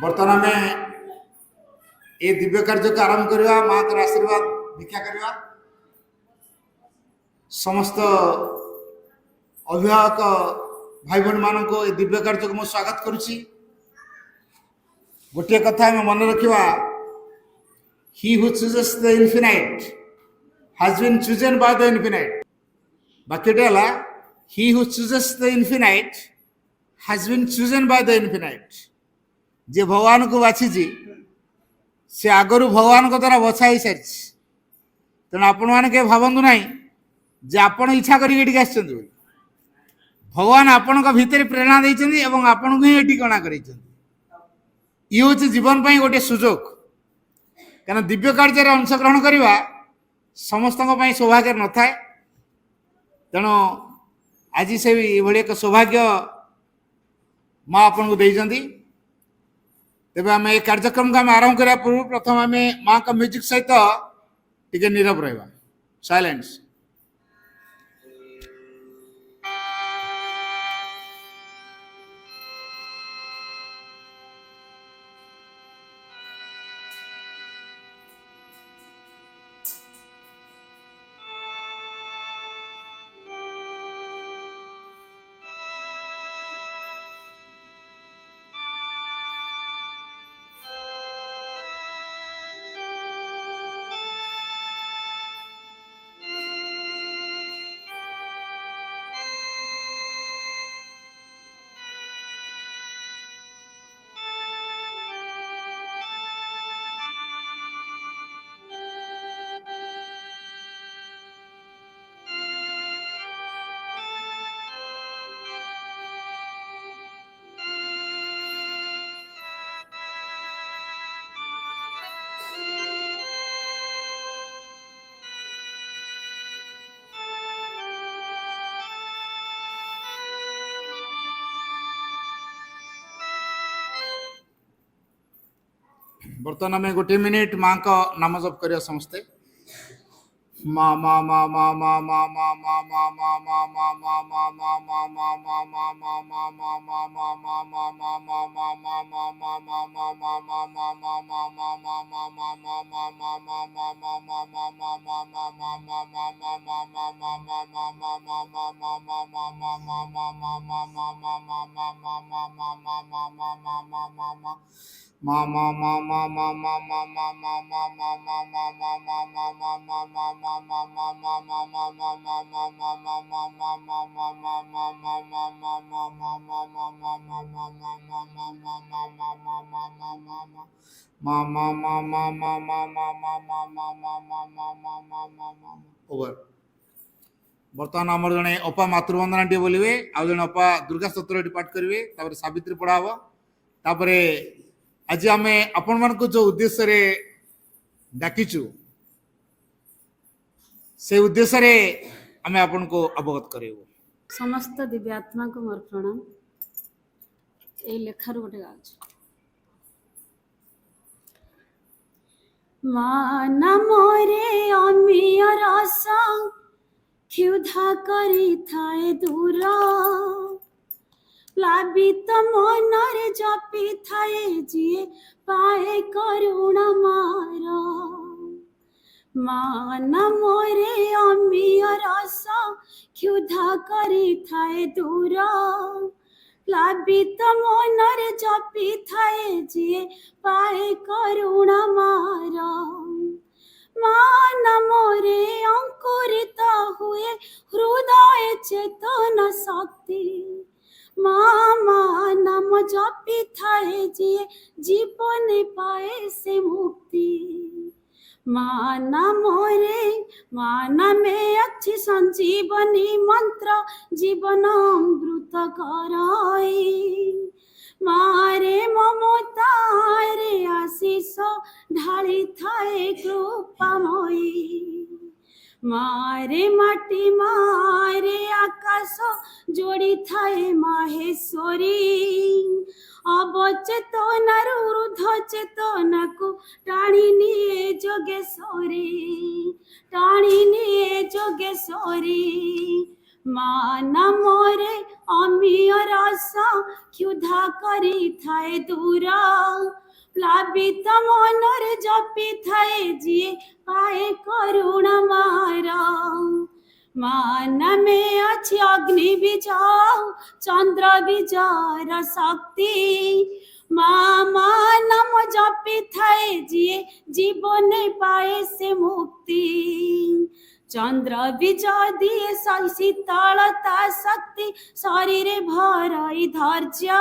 बर्तमान आम ये दिव्य कार्य को आरंभ करवा माँ का आशीर्वाद भिक्षा करवा समस्त अभिभावक भाई बहन मान को ये दिव्य कार्य को मुझे स्वागत करुच्ची। गोटे कथा आम मन रखा he who chooses the infinite has been chosen by the infinite। बाक्यटे है he who chooses the infinite has been chosen by the infinite। जे भगवान को बाछी से आगु भगवान को द्वारा बछाई सारी तेणु आपण मैंने भावतु ना जे आपण इच्छा करके भगवान आपण भितर प्रेरणा देते आपण को ही ठिकाना कर ये हूँ जीवन पर गोटे सुजोग क्या दिव्य कार्य अंशग्रहण करवा समस्त सौभाग्य न थाए तेणु आज से भी एक सौभाग्य माँ आपन को देती। तेज आम ये कार्यक्रम को आम आरंभ करने पूर्व प्रथम आम माँ का म्यूजिक सहित टिके नीरव रहा साइलेंस। बर्तमान आम गोटे मिनिट माँ का नाम जप करिया समस्ते मा मा मा मा मा मा मा मा मा मा मा मा मा मा मा ओवर। बर्तमान आमर जड़े अपा मातृवंदना टे बोलिए आउ जड़े अपा दुर्गा स्तोत्र पाठ करेंगे तापर सावित्री पढ़ा हम तापर आज आम आपण मान को जो उद्देश्य रे डाकिचु से उद्देश्य रे आम आपन को अवगत करेबो। समस्त दिव्यात्मा को मोर प्रणाम। ए लेखार गोटे गाछ माना मोरे अमिय रस क्षुधा करी थाए दूर प्लावित मनरे जपी थाए जिए पाए करुणा मार माना मोरे अमिय रस क्षुधा करी थाए दूर प्लावित मनरे जपी थाए जिए पाए करुणा मार मान मोरे अंकुरित हुए हृदय चेतन शक्ति माँ नाम जपी थाए जिए जीवन पाए से मुक्ति माना मोरे माना में अच्छी संजीवनी मंत्र जीवन अमृत कराई मारे ममता रे आशीष ढाली थाए कृपामयी मारे माटी मारे आकाश जोड़ी थाए माहेश्वरी अवचेतना ऊर्ध्व चेतना को टाणी निये जोगेश्वरी मान मोरे अमीय रस क्षुधा करी थाए दूर प्लावित मनरे जपी थाए जिए पाए करुणा मार मान में अच्छी अग्नि विजय चंद्र विजयर शक्ति मामा नाम जपी थाए जिए जीवन पाए से मुक्ति चंद्र विजय दिए शीतलता शक्ति शरीर भरई धैर्य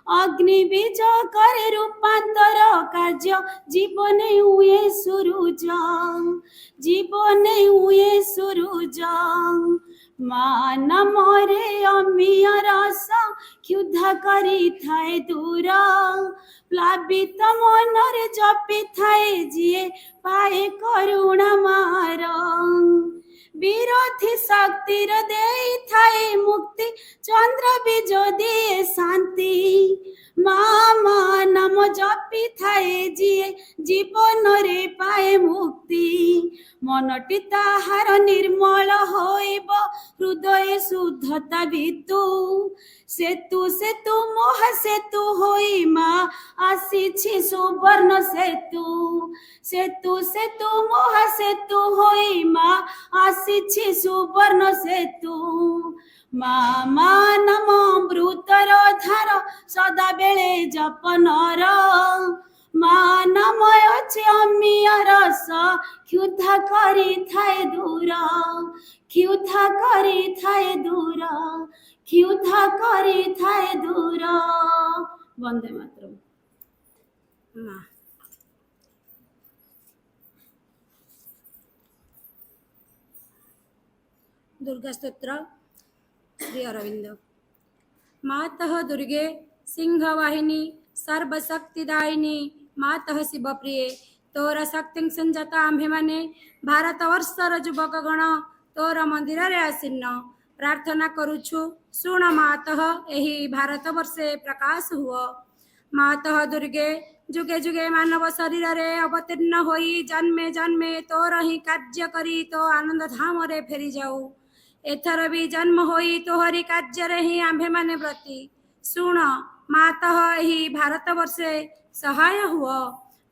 अग्नि विजय करे रूपांतर कार्य जीवन हुए सूरज जीवन हुए सूरज मान मोरे अमीय रस क्षुधा करी थाए दूर प्लावित मनरे जपी थाए जिए पाए करुणा मार विरोधी शक्तिर देई थाए मुक्ति चंद्र विजय दिए शांति मामा नाम जपी थाए जिए जीवन रे पाए मुक्ति मनटी ताहार निर्मल होइब हृदय शुद्धता बितु सेतु सेतु मोह सेतु होई मा आसीछि सुवर्ण सेतु सेतु सेतु मोह सेतु होई मा आसीछि सुवर्ण सेतु मामा नम अमृतर धार सदा बेले जपनर मानमय अछि अमीय रस क्षुधा करी थाए दूर क्षुधा करी थाए दूर क्षुधा करी थाए दूर। वंदे मातरम। दुर्गा स्तोत्र श्री अरविंद। मातः दुर्गे सिंहवाहिनी सर्वशक्तिदायिनी मातः शिवप्रिये तोर शक्ति संजाता आम्भे माने भारतवर्षर युवक गण तोर मंदिर रे आसीन्न प्रार्थना करुछु शुण मातः एही भारतवर्षे प्रकाश हुआ। मातः दुर्गे जुगे जुगे मानव शरीर रे अवतीर्ण होई जन्मे जन्मे तोर ही कार्य करी तो आनंद धाम रे फेरी जाऊ। एथर भी जन्म होई तोहरी कार्य रे ही आम्भे माने व्रती शुण मातः एही भारतवर्षे सहाय हुआ।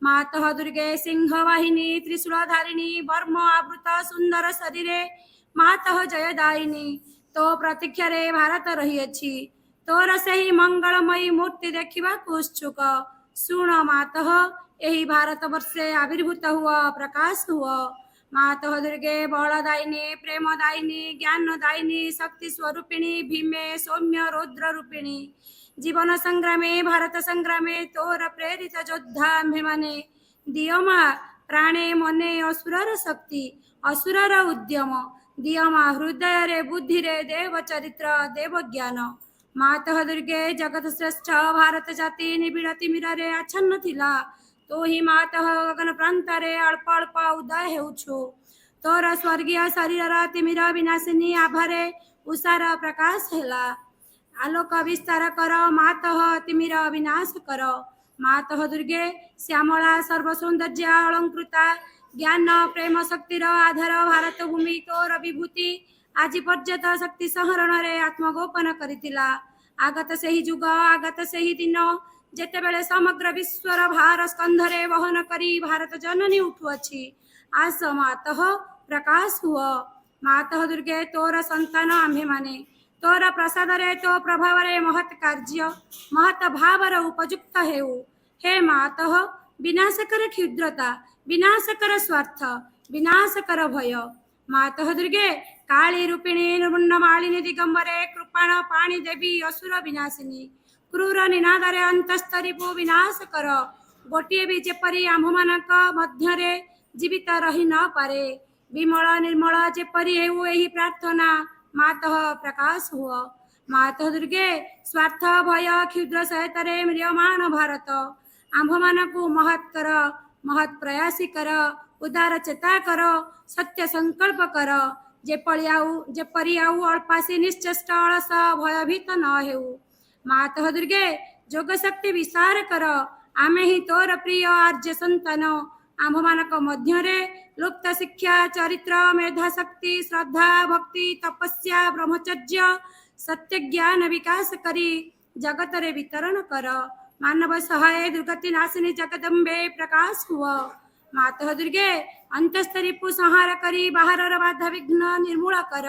मातः दुर्गे सिंहवाहिनी त्रिशूलधारिणी वर्म आवृत सुंदर शरीरे मातः जयदायिनी तो प्रतीक्षा रे भारत रही तोर से ही मंगलमयी मूर्ति देखा उत्सुक शुण मातः यही भारतवर्षे आविर्भूत हुआ प्रकाश हुआ। मातः दुर्गे बलदायिनी प्रेमदायिनी ज्ञानदायिनी शक्ति स्वरूपिणी भीमे सौम्य रौद्र रूपिणी जीवन संग्रामे भारत संग्रामे तोर प्रेरित योद्धा आम्भे माने दियो मा प्राणे मने असुरर शक्ति असुरर उद्यम दियो मा हृदय रे बुद्धि रे देव चरित्र देव ज्ञान। मातः दुर्गे जगत श्रेष्ठ भारत जाति निबिड़ तिमिरे आच्छन्न थिला तो ही मातः गगन प्रांत रे अल्प अल्प उदय हेउछु तोर स्वर्गीय शरीर तिमिर विनाशिनी आभारे उषार प्रकाश हेला आलोक विस्तार कर मातः तिमिर विनाश कर। मातः दुर्गे श्यामला सर्व सौंदर्य अलंकृता ज्ञान प्रेम शक्तिर आधार भारत भूमि तोर विभूति आज पर्यंत शक्ति संहरण रे आत्मगोपन करितिला। आगत से ही जुग आगत से ही दिन जेतेबेले समग्र विश्वर भार स्कंधरे वहन करी भारत जननी उठुअछि आस मातः प्रकाश हुआ। मातः दुर्गे तोर संतान आम्भे माने तोर प्रसाद रे तो प्रभाव रे महत कार्य महत भाव रे उपयुक्त हेउ। हे मातः विनाश कर क्षुद्रता विनाश कर स्वार्थ विनाश कर भय। मातः दुर्गे काली रूपिणी निर्मुण्ड मालिनी दिगंबरे कृपाण पाणी देवी असुर विनाशिनी क्रूर निनादरे अंतस्तरीपु विनाश कर। गोटे भी जेपरी आम्भमानक मध्यरे जीवित रही न पारे विमल निर्मल जेपरी हेउ एही प्रार्थना मातः प्रकाश हुआ। मातः दुर्गे स्वार्थ भय क्षुद्र सहितरे म्रियमाण भारत आम्भमानकु महत् कर महत् प्रयासी कर उदार चेता कर सत्य संकल्प कर जेपरी आउ अल्पासी निश्चेष्ट अलस भयभीत न हेउ। मातः दुर्गे जोग शक्ति विस्तार कर आमे ही तोर प्रिय आर्य संतान आम्भमानक मध्यरे लुप्त शिक्षा चरित्र मेधा शक्ति श्रद्धा भक्ति तपस्या ब्रह्मचर्य सत्य ज्ञान विकास करी जगत रे वितरण कर मानव सहाय दुर्गति नाशिनी जगदम्बे प्रकाश हुआ मातः दुर्गे अंतस्थ रिपु संहार करी बाहर बाधा विघ्न निर्मूल कर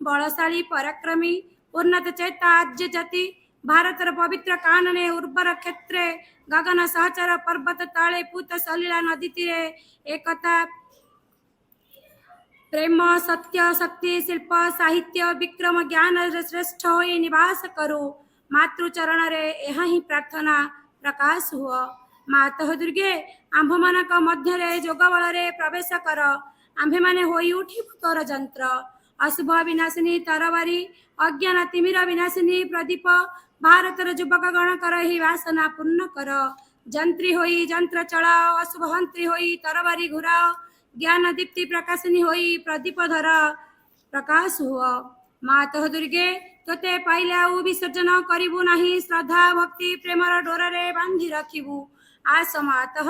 बलशाली पराक्रमी उन्नत चेता आज्य जाति भारतर पवित्र कानने उर्वर क्षेत्रे गगन सहचर पर्वत ताले पूत सलीला नदी तीरे एकता प्रेम सत्य शक्ति शिल्प साहित्य विक्रम ज्ञान श्रेष्ठ हो निवास करो मातृचरण रे यह ही प्रार्थना प्रकाश हुआ मातः दुर्गे आम्भमानक मध्य रे जोग बल रे प्रवेश कर आम्भे माने होई उठी तोर जंत्र अशुभ विनाशिनी तरवारी अज्ञान तिमिर विनाशिनी प्रदीप भारतर युवक गण कर ही वासना पूर्ण कर जंत्री होई जंत्र चलाओ अशुभ हंत्री होई तरवारी घुराओ ज्ञान दीप्ति प्रकाशिनी होई प्रदीप धर प्रकाश हुआ मातः दुर्गे तोते पाइले आउ विसर्जन करिबु नाही श्रद्धा भक्ति प्रेमर डोर रे बांधी रखिबु आस मातः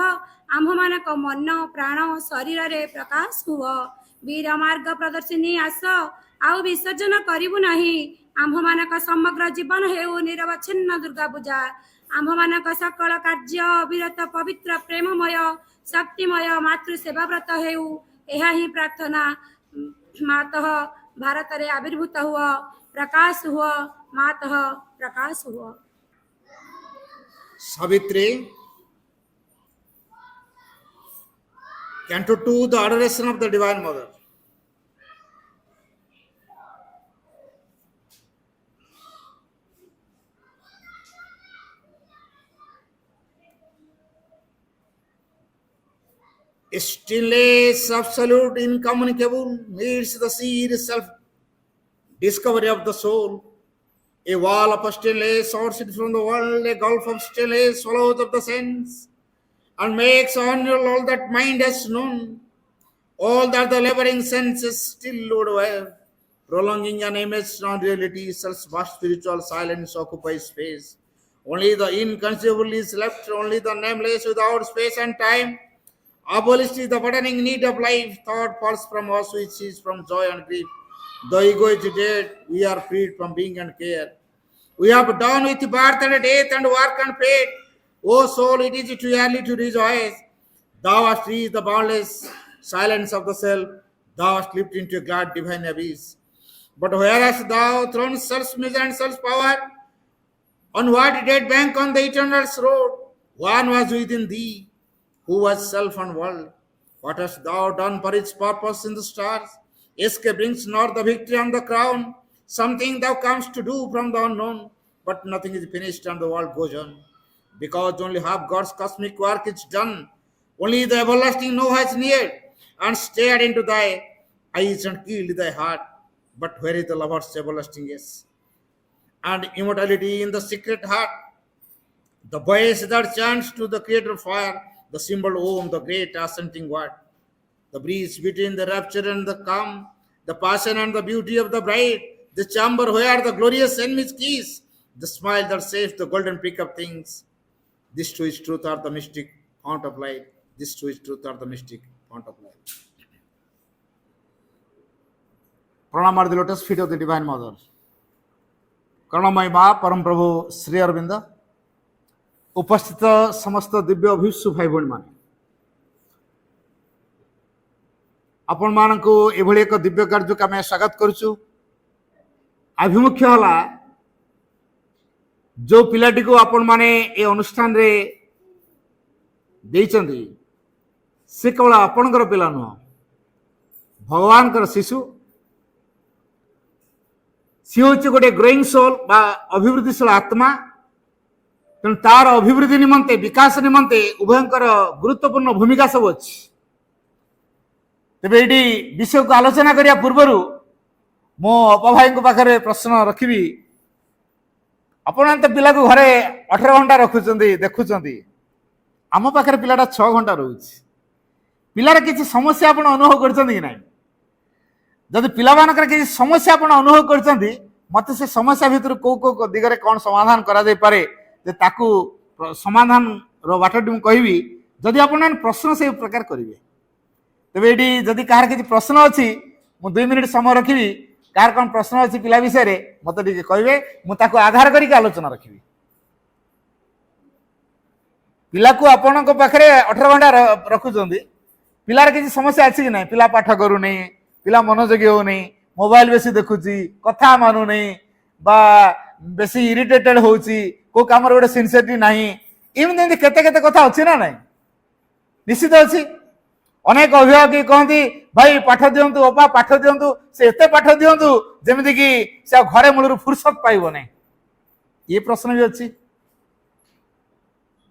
आम्भमानक मन प्राण शरीर रे प्रकाश हुआ वीर मार्ग प्रदर्शिनी आस आउ विसर्जन करिबु नाही आम्भमानक समग्र जीवन हेउ निरवच्छिन्न दुर्गा पूजा आम्भमानक सकल कार्य अविरत पवित्र प्रेममय शक्तिमय मातृ सेवा व्रत हेउ एहा ही प्रार्थना मातः भारत रे आविर्भूत हुआ प्रकाश हुआ मातः प्रकाश हुआ Savitri, Canto 2, the adoration of the Divine Mother. Stillness absolute, incommunicable, meets the seed self-discovery of the soul. A wall of stillness sorts it from the world, a gulf of stillness swallows up the sense, and makes honorable all that mind has known, all that the laboring senses still load away, prolonging an image non reality, such vast spiritual silence occupies space. Only the inconceivable is left, only the nameless without space and time. Abolished is the burdening need of life, thought falls from us, which is from joy and grief. The ego is dead, we are freed from being and care. We have done with birth and death and work and fate. O soul, it is too early to rejoice. Thou hast reached the boundless silence of the self. Thou hast leaped into a glad divine abyss. But where hast thou thrown self's measure and self's power? On what dead bank on the eternal's road? One was within thee, who was self and world. What hast thou done for its purpose in the stars? Escape brings not the victory and the crown. Something thou comest to do from the unknown, but nothing is finished and the world goes on. Because only half God's cosmic work is done. Only the everlasting no has neared and stared into thy eyes and killed thy heart. But where is the lover's everlasting yes? And immortality in the secret heart? The voice that chants to the creator fire, the symbol Om, the great ascending word. The breeze between the rapture and the calm, the passion and the beauty of the bride, the chamber where the glorious enemies kiss, the smile that saves the golden peak of things. This too is truth or the mystic fount of light. This too is truth or the mystic fount of light. Pranam are the lotus feet of the Divine Mother. Karunamai Ma, Param Prabhu Sri Aurobindo, उपस्थित समस्त दिव्य अभिषु भाई भणी मान आपण मानकु एभली एक दिव्य कार्य को आम स्वागत करुचु आभिमुख्य हला जो पिलाटी को आपण माने ए अनुष्ठान रे देइचंदी से केवल आपणकर पिला नुह भगवान कर शिशु सी होचे गोटे ग्रोइंग सोल बा अभिवृद्धिशील आत्मा तेणु तार अभिवृद्धि निमंते विकास निमंते उभयंकर गुरुत्वपूर्ण भूमिका सब अच्छी तेरे ये विषय को आलोचना करिया पूर्वर मो अपा भाई पाखे प्रश्न रखी आपण तो पिला को घरे 18 घंटा रखुंट देखुं आम पाखे पिलाटा 6 घंटा रोच पिलार किसी समस्या आप अनुभव कर जदि पिलामानकर किसी समस्या आप अनुभव कर मत से समस्या भितर कौ दिगरे कौन समाधान करा पारे जे ताकू समाधान रो बाटटी मु कहबी जदि आपण प्रश्न से प्रकार करेंगे तेज ये जदि कहार किसी प्रश्न अच्छी मुझे 2 मिनिट समय रखी कहार कौन प्रश्न अच्छी पिला विषय में मत टे कहे मुझे आधार करके आलोचना रखी पिला को आपण पाखे 18 घंटा रखुंट पिलार किसी समस्या अच्छी कि ना पिला पाठ करूनी पिला मनोयोगी होनी मोबाइल बेसी देखुची कथा मानु नहीं बा बेसी इरिटेटेड होची को काम गोटे सिनसियरिटी नहीं एमती केते केते कथा अच्छी ना नहीं निश्चित अच्छी अनेक अभिभावक कहती भाई पाठ दिंतु अपा पाठ दिंतु से एत पाठ दिंतु जमी कि से घरे मूल फुर्सत पाइब ना ये प्रश्न भी अच्छी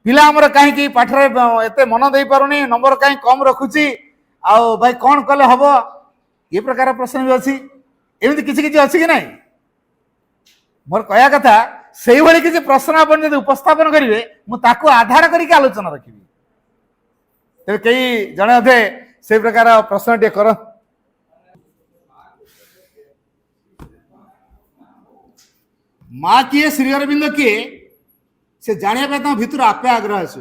पिला आमर कहीं पाठ एत मन दे पारुनी नंबर कहीं कम रखुची आउ भाई कौन कले हम ये प्रकार प्रश्न भी अच्छी एमती किसी किसी अच्छी कि ना मोर कहया कथा से भाई किसी प्रश्न आप उपस्थापन करेंगे मुझे आधार करके आलोचना रखी तेरे कई जड़े अधे से प्रकार प्रश्न टे कर माँ किए श्री अरविंद किए से जाना भितर आपे आग्रह आसो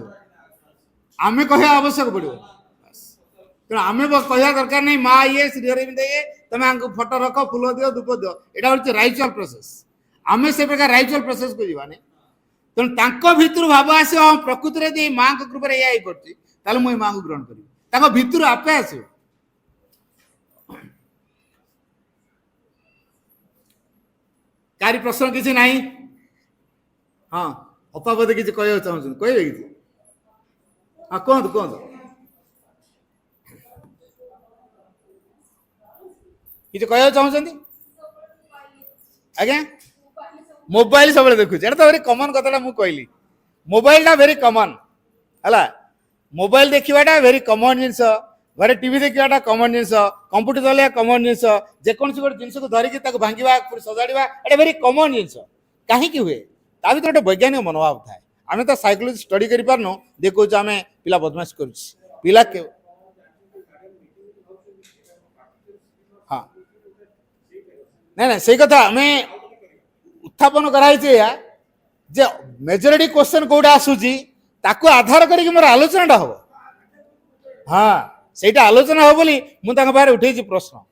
आमे कह आवश्यक पड़ो तेना आमे कह दरकार नहीं माँ ये श्री अरविंद ये तुम फोटो रख फुल दियो धूप दियो यहाँ हूँ राइचुअल प्रोसेस आमे से प्रकार राइचुअल प्रोसेस को जीवाने तेणु भितर भाव आस प्रकृति में माँ कृपा या कर मुझे माँ को ग्रहण करी भितर आपे आस कारी प्रश्न किसी ना हाँ अपा बोधे किसी कह चाहूँ कहे कि हाँ कहतु कहतु किसी कह चाहते आज्ञा मोबाइल सब देखुचे एटा तो वेरी कमन कथा मुझे कहली मोबाइल टा वेरी कमन है मोबाइल देखा वेरी कमन जिनस घरे टीवी देखा कमन जिनस कंप्यूटर चलवा कमन जिनस जेकोसी गोटे जिनस को धरिकी भांगा सजाड़ा एटा वेरी कमन जिनस कहीं हुए ता भर गोटे वैज्ञानिक मनोभाव थाए आम तो साइकोलोजी स्टडी कर पारनु देखो आम पिला बदमाश करा के हाँ ना ना से कथा आम उत्थापन कराई जे मेजोरिटी क्वेश्चन कोटा आसूची ताको आधार करके मोर आलोचनाटा हम हाँ सेटा आलोचना हो बोली मुझे बाहर उठे प्रश्न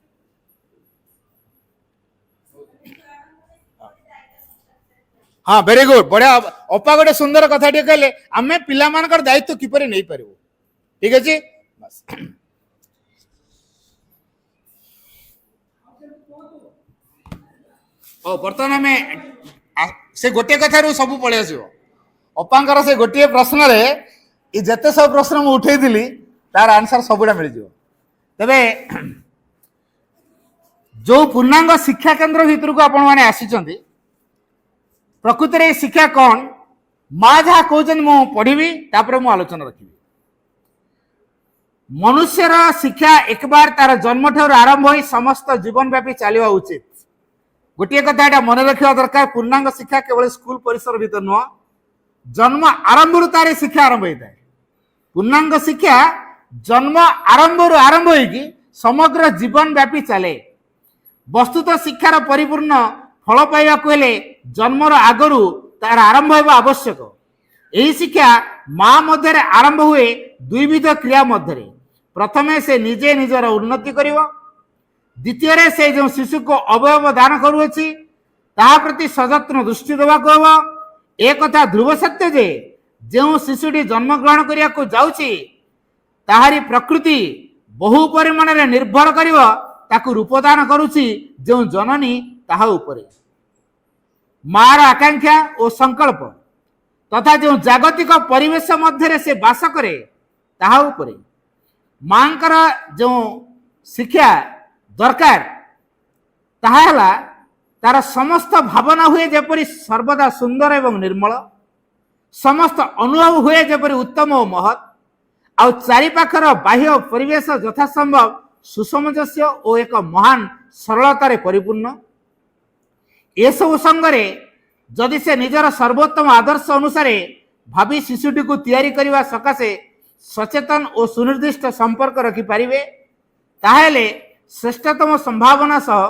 हाँ वेरी गुड बढ़िया अपा गोटे सुंदर कथा टे कहले आम पिला मानकर दायित्व किपरि नहीं पारिबु ठीक अच्छे बर्तमान आम से गोटे कथारू सब पलि आस अपांकर से गोटे प्रश्न जिते सब प्रश्न मुझे उठे तार आंसर सबुड़ा मिल तेरे जो पूर्णांग शिक्षा केन्द्र भितर को आपण मैंने आसी प्रकृति शिक्षा कौन माँ जहाँ कहते मुझे पढ़ी तापर मु आलोचना रखी मनुष्यर शिक्षा एक बार तार जन्म ठार आरंभ हो समस्त जीवन व्यापी चलवा उचित गोटे कथा मन रखा दरकार पूर्णांग शिक्षा केवल स्कूल परिसर भीतर नुह जन्म आरंभ तार शिक्षा आरंभ होता है पूर्णांग शिक्षा जन्म आरंभ होगी समग्र जीवन व्यापी चले वस्तुत शिक्षार परिपूर्ण फल पाइबाकू हेले जन्मर आगरू तार आरंभ होगा आवश्यक यही शिक्षा माँ मध्य आरंभ हुए दुईविध क्रिया मध्य प्रथमे से निजे निजर उन्नति करिवो द्वितीय से जो शिशु को अवयव दान करुअछि ताहा प्रति सजत्न दृष्टि देवाक हबो एक कथा ध्रुव सत्य जे जो शिशुटी जन्म ग्रहण करिया को जाउछि ताहारी प्रकृति बहु परिमाण रे निर्भर करिवो ताकू रूपदान करुछि जो जननी ताहा उपरे मार आकांक्षा और संकल्प तथा जो जागतिक परिवेश मध्य से बास करे ताहा उपरे मांकर जो शिक्षा दरकार ताहा तार समस्त भावना हुए जेपरी सर्वदा सुंदर एवं निर्मल समस्त अनुभव हुए जेपरी उत्तम और महत् आउ चारिपाखर बाह्य परिवेश यथासंभव सुसमंजस्य और एक महान सरलतार परिपूर्ण ये सब संगरे जदि से निजर सर्वोत्तम आदर्श अनुसार भावी शिशुटी को तैयारी करने सकाशे सचेतन और सुनिर्दिष्ट संपर्क रखिपारे ताहेले श्रेष्ठतम संभावना सह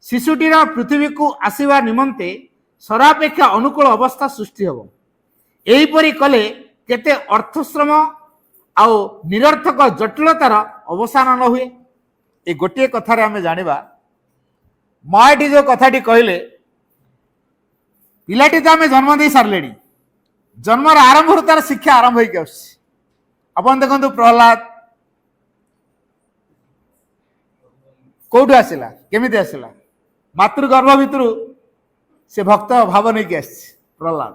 शिशुटीर पृथ्वी को आसवा निमंते सर्वापेक्षा अनुकूल अवस्था सृष्टि हम यहीपरि कले केते अर्थश्रम ଆଉ ନିରର୍ଥକ ଜଟିଳତାର ଅବସାନ ନ ହୁଏ। ଏ ଗୋଟିଏ କଥାରେ ଆମେ ଜାଣିବା ମା ଏଠି ଯୋଉ କଥାଟି କହିଲେ, ପିଲାଟି ତ ଆମେ ଜନ୍ମ ଦେଇ ସାରିଲେଣି, ଜନ୍ମର ଆରମ୍ଭରୁ ତାର ଶିକ୍ଷା ଆରମ୍ଭ ହେଇକି ଆସୁଛି। ଆପଣ ଦେଖନ୍ତୁ ପ୍ରହ୍ଲାଦ କୋଉଠୁ ଆସିଲା, କେମିତି ଆସିଲା? ମାତୃଗର୍ଭ ଭିତରୁ ସେ ଭକ୍ତ ଭାବ ନେଇକି ଆସିଛି ପ୍ରହ୍ଲାଦ।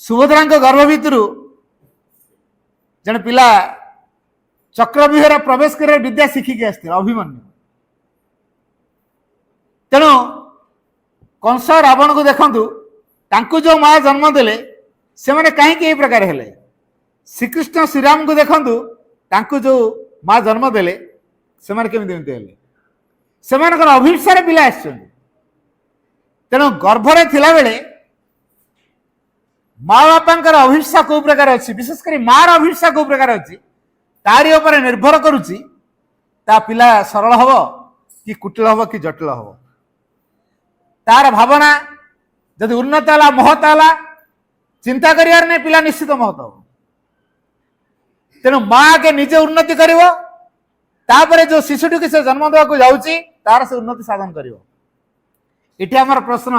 ସୁଭଦ୍ରାଙ୍କ ଗର୍ଭ ଭିତରୁ ଜଣେ ପିଲା ଚକ୍ରବ୍ୟୁହରେ ପ୍ରବେଶ କରିବା ବିଦ୍ୟା ଶିଖିକି ଆସିଥିଲେ ଅଭିମନ୍ୟୁ। ତେଣୁ କଂସ ରାବଣକୁ ଦେଖନ୍ତୁ, ତାଙ୍କୁ ଯୋଉ ମା ଜନ୍ମ ଦେଲେ ସେମାନେ କାହିଁକି ଏହି ପ୍ରକାର ହେଲେ? ଶ୍ରୀକୃଷ୍ଣ ଶ୍ରୀରାମଙ୍କୁ ଦେଖନ୍ତୁ, ତାଙ୍କୁ ଯୋଉ ମା ଜନ୍ମ ଦେଲେ ସେମାନେ କେମିତି ଏମିତି ହେଲେ? ସେମାନଙ୍କର ଅଭିପ୍ସାରେ ପିଲା ଆସିଛନ୍ତି। ତେଣୁ ଗର୍ଭରେ ଥିଲାବେଳେ ମା ବାପାଙ୍କର ଅଭିପ୍ସା କୋଉ ପ୍ରକାର ଅଛି, ବିଶେଷ କରି ମାର ଅଭିପ୍ସା କୋଉ ପ୍ରକାର ଅଛି, ତାରି ଉପରେ ନିର୍ଭର କରୁଛି ତା ପିଲା ସରଳ ହବ କି କୁଟିଳ ହବ କି ଜଟିଳ ହବ। ତାର ଭାବନା ଯଦି ଉନ୍ନତ ହେଲା, ମହତ ହେଲା, ଚିନ୍ତା କରିବାର ନାହିଁ, ପିଲା ନିଶ୍ଚିତ ମହତ ହବ। ତେଣୁ ମା ଆଗେ ନିଜେ ଉନ୍ନତି କରିବ, ତାପରେ ଯୋଉ ଶିଶୁଟିକୁ ସେ ଜନ୍ମ ଦେବାକୁ ଯାଉଛି ତାର ସେ ଉନ୍ନତି ସାଧନ କରିବ। ଏଠି ଆମର ପ୍ରଶ୍ନ,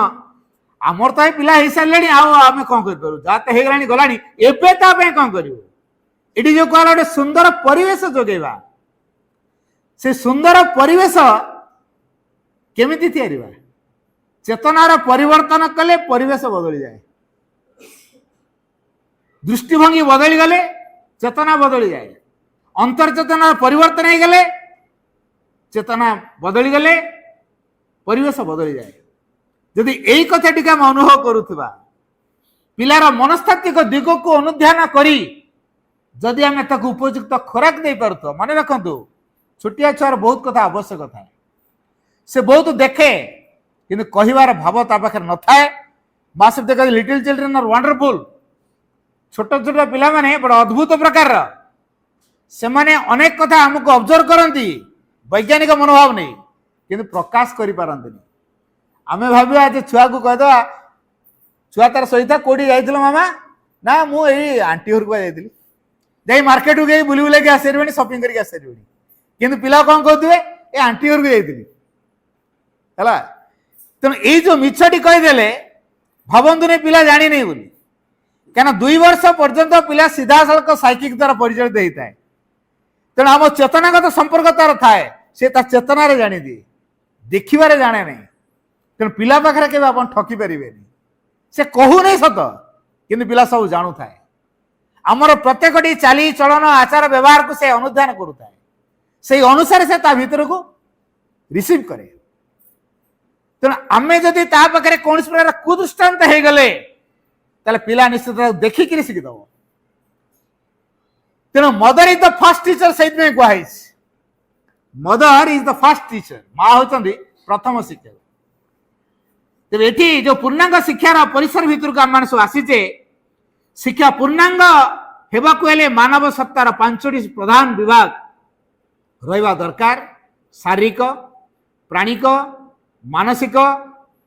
ଆମର ତ ଏ ପିଲା ହେଇସାରିଲେଣି, ଆଉ ଆମେ କଣ କରିପାରୁ? ଯାହା ତ ହେଇଗଲାଣି ଗଲାଣି, ଏବେ ତା ପାଇଁ କଣ କରିବୁ? ଏଠି ଯୋଉ କହିଲା ଗୋଟେ ସୁନ୍ଦର ପରିବେଶ ଯୋଗେଇବା, ସେ ସୁନ୍ଦର ପରିବେଶ କେମିତି ତିଆରି ହୁଏ? ଚେତନାର ପରିବର୍ତ୍ତନ କଲେ ପରିବେଶ ବଦଳିଯାଏ। ଦୃଷ୍ଟିଭଙ୍ଗୀ ବଦଳିଗଲେ ଚେତନା ବଦଳିଯାଏ। ଅନ୍ତର୍ଚେତନାର ପରିବର୍ତ୍ତନ ହେଇଗଲେ ଚେତନା ବଦଳିଗଲେ ପରିବେଶ ବଦଳିଯାଏ। ଯଦି ଏଇ କଥାଟିକୁ ଆମେ ଅନୁଭବ କରୁଥିବା, ପିଲାର ମନସ୍ତାତ୍ତ୍ୱିକ ଦିଗକୁ ଅନୁଧ୍ୟାନ କରି ଯଦି ଆମେ ତାକୁ ଉପଯୁକ୍ତ ଖୋରାକ ଦେଇପାରୁଥିବା, ମନେ ରଖନ୍ତୁ ଛୋଟିଆ ଛୁଆର ବହୁତ କଥା ଆବଶ୍ୟକ ଥାଏ। ସେ ବହୁତ ଦେଖେ କିନ୍ତୁ କହିବାର ଭାବ ତା ପାଖରେ ନଥାଏ। ମାସ ଦେଖ ଲିଟିଲ ଚିଲଡ୍ରେନ୍ ଆର୍ ୱାଣ୍ଡରଫୁଲ। ଛୋଟ ଛୋଟ ପିଲାମାନେ ବଡ଼ ଅଦ୍ଭୁତ ପ୍ରକାରର, ସେମାନେ ଅନେକ କଥା ଆମକୁ ଅବଜର୍ଭ କରନ୍ତି ବୈଜ୍ଞାନିକ ମନୋଭାବ ନେଇ, କିନ୍ତୁ ପ୍ରକାଶ କରିପାରନ୍ତିନି। ଆମେ ଭାବିବା ଯେ ଛୁଆକୁ କହିଦେବା, ଛୁଆ ତାର ସହିତ କୋଉଠି ଯାଇଥିଲ ମାମା? ନା ମୁଁ ଏଇ ଆଣ୍ଟି ଘରକୁ ଯାଇଥିଲି, ଯାଇ ମାର୍କେଟକୁ ଯାଇ ବୁଲି ବୁଲାଇକି ଆସିପାରିବେଣି, ସପିଂ କରିକି ଆସିପାରିବେଣି। କିନ୍ତୁ ପିଲା କଣ କହୁଥିବେ, ଏ ଆଣ୍ଟି ଘରକୁ ଯାଇଥିଲି ହେଲା। ତେଣୁ ଏଇ ଯୋଉ ମିଛଟି କହିଦେଲେ ଭାବନ୍ତୁନି ପିଲା ଜାଣିନି ବୋଲି, କାହିଁକିନା 2 ବର୍ଷ ପର୍ଯ୍ୟନ୍ତ ପିଲା ସିଧାସଳଖ ସାଇକିକ ଦ୍ୱାରା ପରିଚାଳିତ ହେଇଥାଏ। ତେଣୁ ଆମ ଚେତନାଗତ ସମ୍ପର୍କ ତାର ଥାଏ, ସେ ତା ଚେତନାରେ ଜାଣିଦିଏ, ଦେଖିବାରେ ଜାଣେ ନାହିଁ। ତେଣୁ ପିଲା ପାଖରେ କେବେ ଆପଣ ଠକି ପାରିବେନି। ସେ କହୁନି ସତ, କିନ୍ତୁ ପିଲା ସବୁ ଜାଣୁଥାଏ। ଆମର ପ୍ରତ୍ୟେକଟି ଚାଲି ଚଳନ ଆଚାର ବ୍ୟବହାରକୁ ସେ ଅନୁଧ୍ୟାନ କରୁଥାଏ, ସେଇ ଅନୁସାରେ ସେ ତା ଭିତରକୁ ରିସିଭ କରେ। ତେଣୁ ଆମେ ଯଦି ତା ପାଖରେ କୌଣସି ପ୍ରକାର କୁଦୃଷ୍ଟାନ୍ତ ହେଇଗଲେ ତାହେଲେ ପିଲା ନିଶ୍ଚିତ ଦେଖିକିରି ଶିଖିଦବ। ତେଣୁ ମଦର ଇଜ ଦ ଫାଷ୍ଟ ଟିଚର, ସେଇଥିପାଇଁ କୁହାଯାଇଛି ମଦର ଇଜ ଦ ଫାଷ୍ଟ ଟିଚର। ମା ହଉଛନ୍ତି ପ୍ରଥମ ଶିକ୍ଷକ। ତେବେ ଏଠି ଯୋଉ ପୂର୍ଣ୍ଣାଙ୍ଗ ଶିକ୍ଷାର ପରିସର ଭିତରକୁ ଆମେ ସବୁ ଆସିଛେ, ଶିକ୍ଷା ପୂର୍ଣ୍ଣାଙ୍ଗ ହେବାକୁ ହେଲେ ମାନବ ସତ୍ତାର 5ଟି ପ୍ରଧାନ ବିଭାଗ ରହିବା ଦରକାର। ଶାରୀରିକ, ପ୍ରାଣିକ, ମାନସିକ,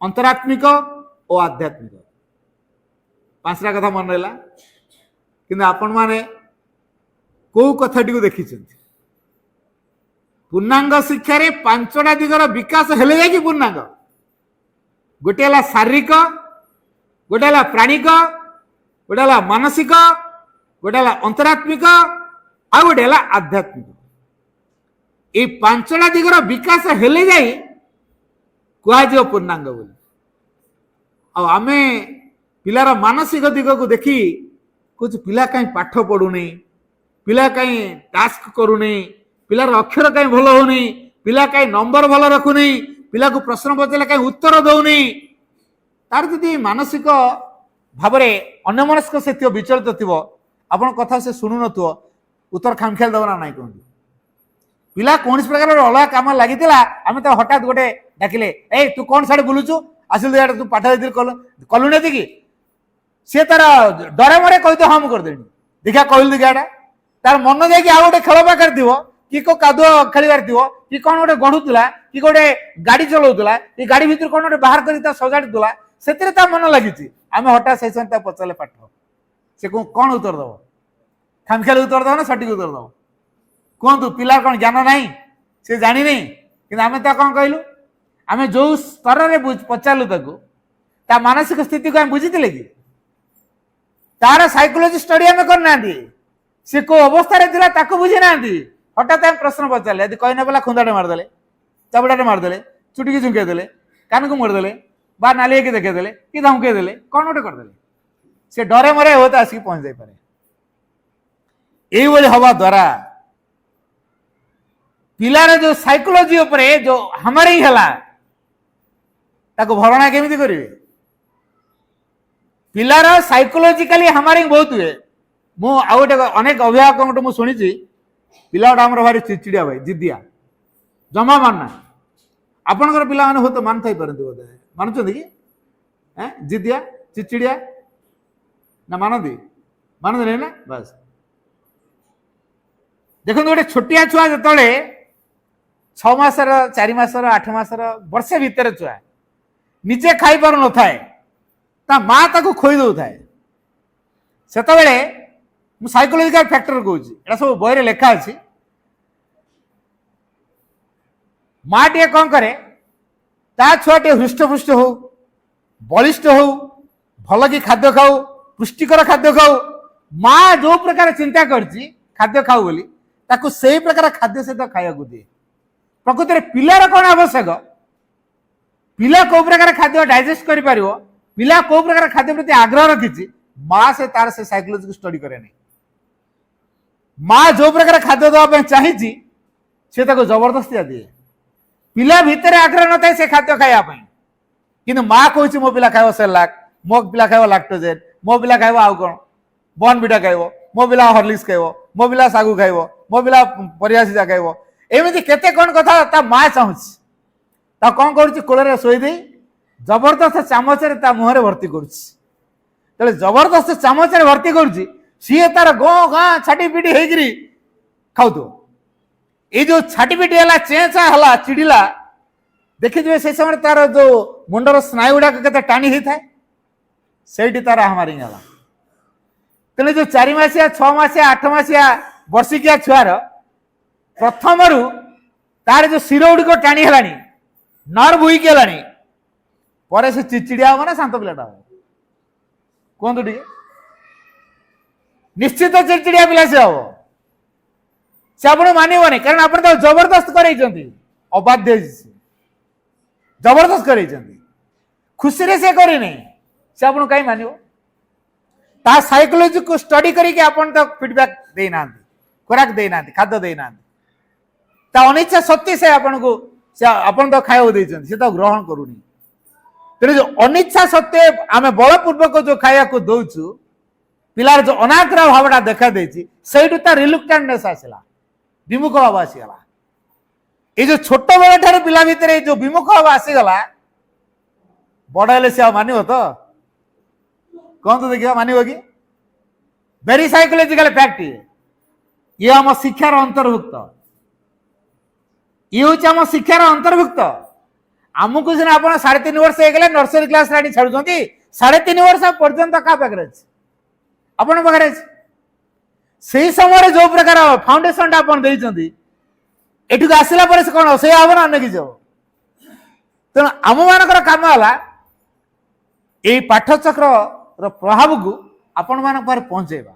ଅନ୍ତରାତ୍ମିକ ଓ ଆଧ୍ୟାତ୍ମିକ। 5ଟା କଥା ମନେ ରହିଲା। କିନ୍ତୁ ଆପଣମାନେ କୋଉ କଥାଟିକୁ ଦେଖିଛନ୍ତି? ପୂର୍ଣ୍ଣାଙ୍ଗ ଶିକ୍ଷାରେ 5ଟା ଦିଗର ବିକାଶ ହେଲେ ଯାଇକି ପୂର୍ଣ୍ଣାଙ୍ଗ। ଗୋଟେ ହେଲା ଶାରୀରିକ, ଗୋଟେ ହେଲା ପ୍ରାଣିକ, ଗୋଟେ ହେଲା ମାନସିକ, ଗୋଟେ ହେଲା ଅନ୍ତରାତ୍ମିକ, ଆଉ ଗୋଟେ ହେଲା ଆଧ୍ୟାତ୍ମିକ। এই 5ଟା ଦିଗର ବିକାଶ ହେଲେ ଯାଇ କୁହାଯିବ ପୂର୍ଣ୍ଣାଙ୍ଗ ବୋଲି। ଆଉ ଆମେ ପିଲାର ମାନସିକ ଦିଗକୁ ଦେଖି କହୁଛୁ ପିଲା କାହିଁ ପାଠ ପଢୁନି, ପିଲା କାହିଁ ଟାସ୍କ କରୁନି, ପିଲାର ଅକ୍ଷର କାହିଁ ଭଲ ହଉନି, ପିଲା କାହିଁ ନମ୍ବର ଭଲ ରଖୁନି, ପିଲାକୁ ପ୍ରଶ୍ନ ପଚାରିଲେ କାହିଁ ଉତ୍ତର ଦଉନି। ତାର ଯଦି ମାନସିକ ଭାବରେ ଅନ୍ୟମନସ୍କ ସେ ଥିବ, ବିଚଳିତ ଥିବ, ଆପଣଙ୍କ କଥା ସେ ଶୁଣୁନଥିବ, ଉତ୍ତର ଖାମଖିଆଲ ଦେବ ନା ନାହିଁ କୁହନ୍ତୁ? ପିଲା କୌଣସି ପ୍ରକାର ଅଲଗା କାମ ଲାଗିଥିଲା, ଆମେ ତ ହଠାତ୍ ଗୋଟେ ଡାକିଲେ, ଏଇ ତୁ କଣ ସାଡେ ବୁଲୁଛୁ, ଆସିଲୁ ଇଆଡେ, ତୁ ପାଠ କଲୁନି ଏତିକି, ସିଏ ତାର ଡରେ ମରେ କହିଥିବ ହଁ ମୁଁ କରିଦେବି, ଦେଖିଆ କହିଲୁ ଦେଖିଆ ଏଟା। ତାର ମନ ଯାଇକି ଆଉ ଗୋଟେ ଖେଳ ପାଖରେ ଥିବ, କି କୋଉ କାଦୁଅ ଖେଳିବାର ଥିବ, କି କଣ ଗୋଟେ ଗଢୁଥିଲା, କି ଗୋଟେ ଗାଡି ଚଲାଉଥିଲା, କି ଗାଡି ଭିତରୁ କଣ ଗୋଟେ ବାହାର କରି ତା ସଜାଡୁଥିଲା, ସେଥିରେ ତା ମନ ଲାଗିଛି। ଆମେ ହଠାତ୍ ସେଇ ସମୟ ତାକୁ ପଚାରିଲେ ପାଠ, ସେ କଣ ଉତ୍ତର ଦବ? ଖାମଖିଆଲି ଉତ୍ତର ଦେବ ନା ସଠିକ ଉତ୍ତର ଦେବ? କୁହନ୍ତୁ, ପିଲା କ'ଣ ଜ୍ଞାନ ନାହିଁ, ସେ ଜାଣିନି? କିନ୍ତୁ ଆମେ ତା କ'ଣ କହିଲୁ? ଆମେ ଯୋଉ ସ୍ତରରେ ପଚାରିଲୁ ତାକୁ, ତା ମାନସିକ ସ୍ଥିତିକୁ ଆମେ ବୁଝିଥିଲେ କି? ତାର ସାଇକୋଲୋଜି ଷ୍ଟଡି ଆମେ କରିନାହାନ୍ତି। ସେ କୋଉ ଅବସ୍ଥାରେ ଥିଲା ତାକୁ ବୁଝି ନାହାନ୍ତି। ହଠାତ୍ ଆମେ ପ୍ରଶ୍ନ ପଚାରିଲେ, ଯଦି କହି ନେଲା ଖୁନ୍ଦାଟେ ମାରିଦେଲେ, ଚାବୁଡାଟେ ମାରିଦେଲେ, ଚୁଟିକି ଝୁଙ୍କେଇ ଦେଲେ, କାନକୁ ମୋଡ଼ିଦେଲେ, ବା ନାଲି ହେଇକି ଦେଖେଇ ଦେଲେ, କି ଧମକେଇ ଦେଲେ, କ'ଣ ଗୋଟେ କରିଦେଲେ, ସେ ଡରେ ମରେ ହୁଏତ ଆସିକି ପହଞ୍ଚି ଯାଇପାରେ। এইভাবে হওয়া দ্বারা পিলার যে সাইকোলজি উপরে যে হামারিং হেলা তাকে ভরণা কেমিতি করিবে? পিলার সাইকোলজিকালি হামারিং বহুত হুয়ে। মু আউ গোটে অনেক অভিভাবক মু শুনিছি, পিলাটা আমার ভারি চিড়চিড়িয়া ভাই, জিদিয়া, জমা মাননা। আপনার পিলা মানে হয়তো মান থাই পারନ୍ତି বোধে, মানুଛନ୍ତି কি? হ্যাঁ, জিদিয়া চিড়চিড়িয়া না ମାନନ୍ତି? ମାନନ୍ତି না? বাস দেখুন, গোটে ছোটিয়া ছুয়া যেতবে 6 মাসর 4 মাসর 8 মাসর বর্ষে ভিতরে ছুয়া নিজে খাই পার নথায়, তা মা তাকে খোই দৌথায়, সেতবে মু সাইকোলজিকাল ফ্যাক্টর কହୁছি, এটা সব বইরে লেখা আছে। মা টিকে কম করে, তা ছুয়া টিকে হৃষ্টপুষ্ট হও, বলিষ্ঠ হও, ভাল কি খাদ্য খাও, পুষ্টিকর খাদ্য খাও, মা যে প্রকার চিন্তা করছি খাদ্য খাও বলি, তাকে সেই প্রকার খাদ্য সহিত খাইବାକୁ দিଏ। প্রকৃতরে পিলার কোন আবশ্যক, পিলা কোন প্রকার খাদ্য ডাইজেস্ট করে পারিব, পিলা কোন প্রকার খাদ্য প্রতি আগ্রহ রাখিছি, মা সে তার সে সাইকোলজি को স্টাডি করে নাই। মা যে প্রকার খাদ্য দেওয়া ପାଇଁ চাহিছি সে তাকে জবরদস্তি দিয়ে। পিলা ভিতরে আগ্রহ নথায় সে খাদ্য খাইয়া ପାଇଁ, কিন্তু মা কইছে মো পিলা খাইব সেরলাক, মো পিলা খাইব লাক্টোজেন, মো পিলা খাইব আউ কোন বর্নভিটা খাইব, মো পিলা হরলিক্স খাইব, মো পিলা সাগু খাইব, মো পিলা ପରିବା ସିଝା ଖାଇବ, ଏମିତି କେତେ କ'ଣ କଥା ତା ମା ଚାହୁଁଛି। ତା କ'ଣ କରୁଛି, କୋଳରେ ଶୋଇ ଦେଇ ଜବରଦସ୍ତ ଚାମଚରେ ତା ମୁହଁରେ ଭର୍ତ୍ତି କରୁଛି। ତେଣୁ ଜବରଦସ୍ତ ଚାମଚରେ ଭର୍ତ୍ତି କରୁଛି, ସିଏ ତାର ଗଁ ଗାଁ ଛାଟି ପିଟି ହେଇକିରି ଖାଉଥିବ। ଏଇ ଯୋଉ ଛାଟି ପିଟି ହେଲା, ଚେଁଚା ହେଲା, ଚିଡ଼ିଲା, ଦେଖିଥିବେ ସେଇ ସମୟରେ ତାର ଯୋଉ ମୁଣ୍ଡର ସ୍ନାୟୁ ଗୁଡାକ କେତେ ଟାଣି ହେଇଥାଏ, ସେଇଠି ତାର ହାମାରିଂ ହେଲା। ତେଣୁ ଯୋଉ 4 ମାସିଆ 6 ମାସିଆ 8 ମାସିଆ ବର୍ଷିକିଆ ଛୁଆର ପ୍ରଥମରୁ ତାର ଯୋଉ ଶିର ଗୁଡିକ ଟାଣି ହେଲାଣି, ନର୍ଭ ୱିକ୍ ହେଲାଣି, ପରେ ସେ ଚିଚିଡିଆ ହବ ନା ଶାନ୍ତ ପିଲାଟା ହବ? କୁହନ୍ତୁ ଟିକେ। ନିଶ୍ଚିତ ଚିଚିଡିଆ ପିଲା ସେ ହବ। ସେ ଆପଣ ମାନିବନି, କାରଣ ଆପଣ ତାକୁ ଜବରଦସ୍ତ କରେଇଛନ୍ତି, ଅବାଧ୍ୟ ହେଇଛି, ଜବରଦସ୍ତ କରେଇଛନ୍ତି, ଖୁସିରେ ସେ କରିନି, ସେ ଆପଣଙ୍କୁ କାହିଁ ମାନିବ? ତା ସାଇକୋଲୋଜିକୁ ଷ୍ଟଡି କରିକି ଆପଣ ତାକୁ ଫିଡବ୍ୟାକ୍ ଦେଇନାହାନ୍ତି, ଖୋରାକ ଦେଇନାହାନ୍ତି, ଖାଦ୍ୟ ଦେଇନାହାନ୍ତି, ତା ଅନିଚ୍ଛା ସତ୍ତ୍ୱେ ସେ ଆପଣଙ୍କୁ ଆପଣ ତାକୁ ଖାଇବାକୁ ଦେଇଛନ୍ତି, ସେ ତାକୁ ଗ୍ରହଣ କରୁନି। ତେଣୁ ଯୋଉ ଅନିଚ୍ଛା ସତ୍ତ୍ୱେ ଆମେ ବଳପୂର୍ବକ ଯୋଉ ଖାଇବାକୁ ଦଉଛୁ, ପିଲାର ଯୋଉ ଅନାଗ୍ରହ ଭାବଟା ଦେଖା ଦେଇଛି, ସେଇଠୁ ତା ରିଲୁକ୍ଟାଣ୍ଟନେସ୍ ଆସିଲା, ବିମୁଖ ଭାବ ଆସିଗଲା। ଏଇ ଯୋଉ ଛୋଟ ବେଳ ଠାରୁ ପିଲା ଭିତରେ ଏଇ ଯୋଉ ବିମୁଖ ଭାବ ଆସିଗଲା, ବଡ ହେଲେ ସେ ଆଉ ମାନିବ ତ? କୁହନ୍ତୁ ଦେଖିବା, ମାନିବ କି? Very psychological fact. ଇଏ ଆମ ଶିକ୍ଷାର ଅନ୍ତର୍ଭୁକ୍ତ, ଇଏ ହଉଛି ଆମ ଶିକ୍ଷାର ଅନ୍ତର୍ଭୁକ୍ତ। ଆମକୁ ସିନା ଆପଣ 3.5 ବର୍ଷ ହେଇଗଲେ ନର୍ସରୀ କ୍ଲାସ ଆଣି ଛାଡୁଛନ୍ତି, 3.5 ବର୍ଷ ପର୍ଯ୍ୟନ୍ତ କାହା ପାଖରେ ଅଛି? ଆପଣଙ୍କ ପାଖରେ ଅଛି। ସେଇ ସମୟରେ ଯୋଉ ପ୍ରକାର ଫାଉଣ୍ଡେସନଟା ଆପଣ ଦେଇଛନ୍ତି, ଏଠିକୁ ଆସିଲା ପରେ ସେ କ'ଣ ସେ ହବ ନା ଅନ୍ୟ କିଛି ହବ? ତେଣୁ ଆମ ମାନଙ୍କର କାମ ହେଲା ଏଇ ପାଠଚକ୍ରର ପ୍ରଭାବକୁ ଆପଣ ମାନଙ୍କ ପାଖରେ ପହଞ୍ଚେଇବା।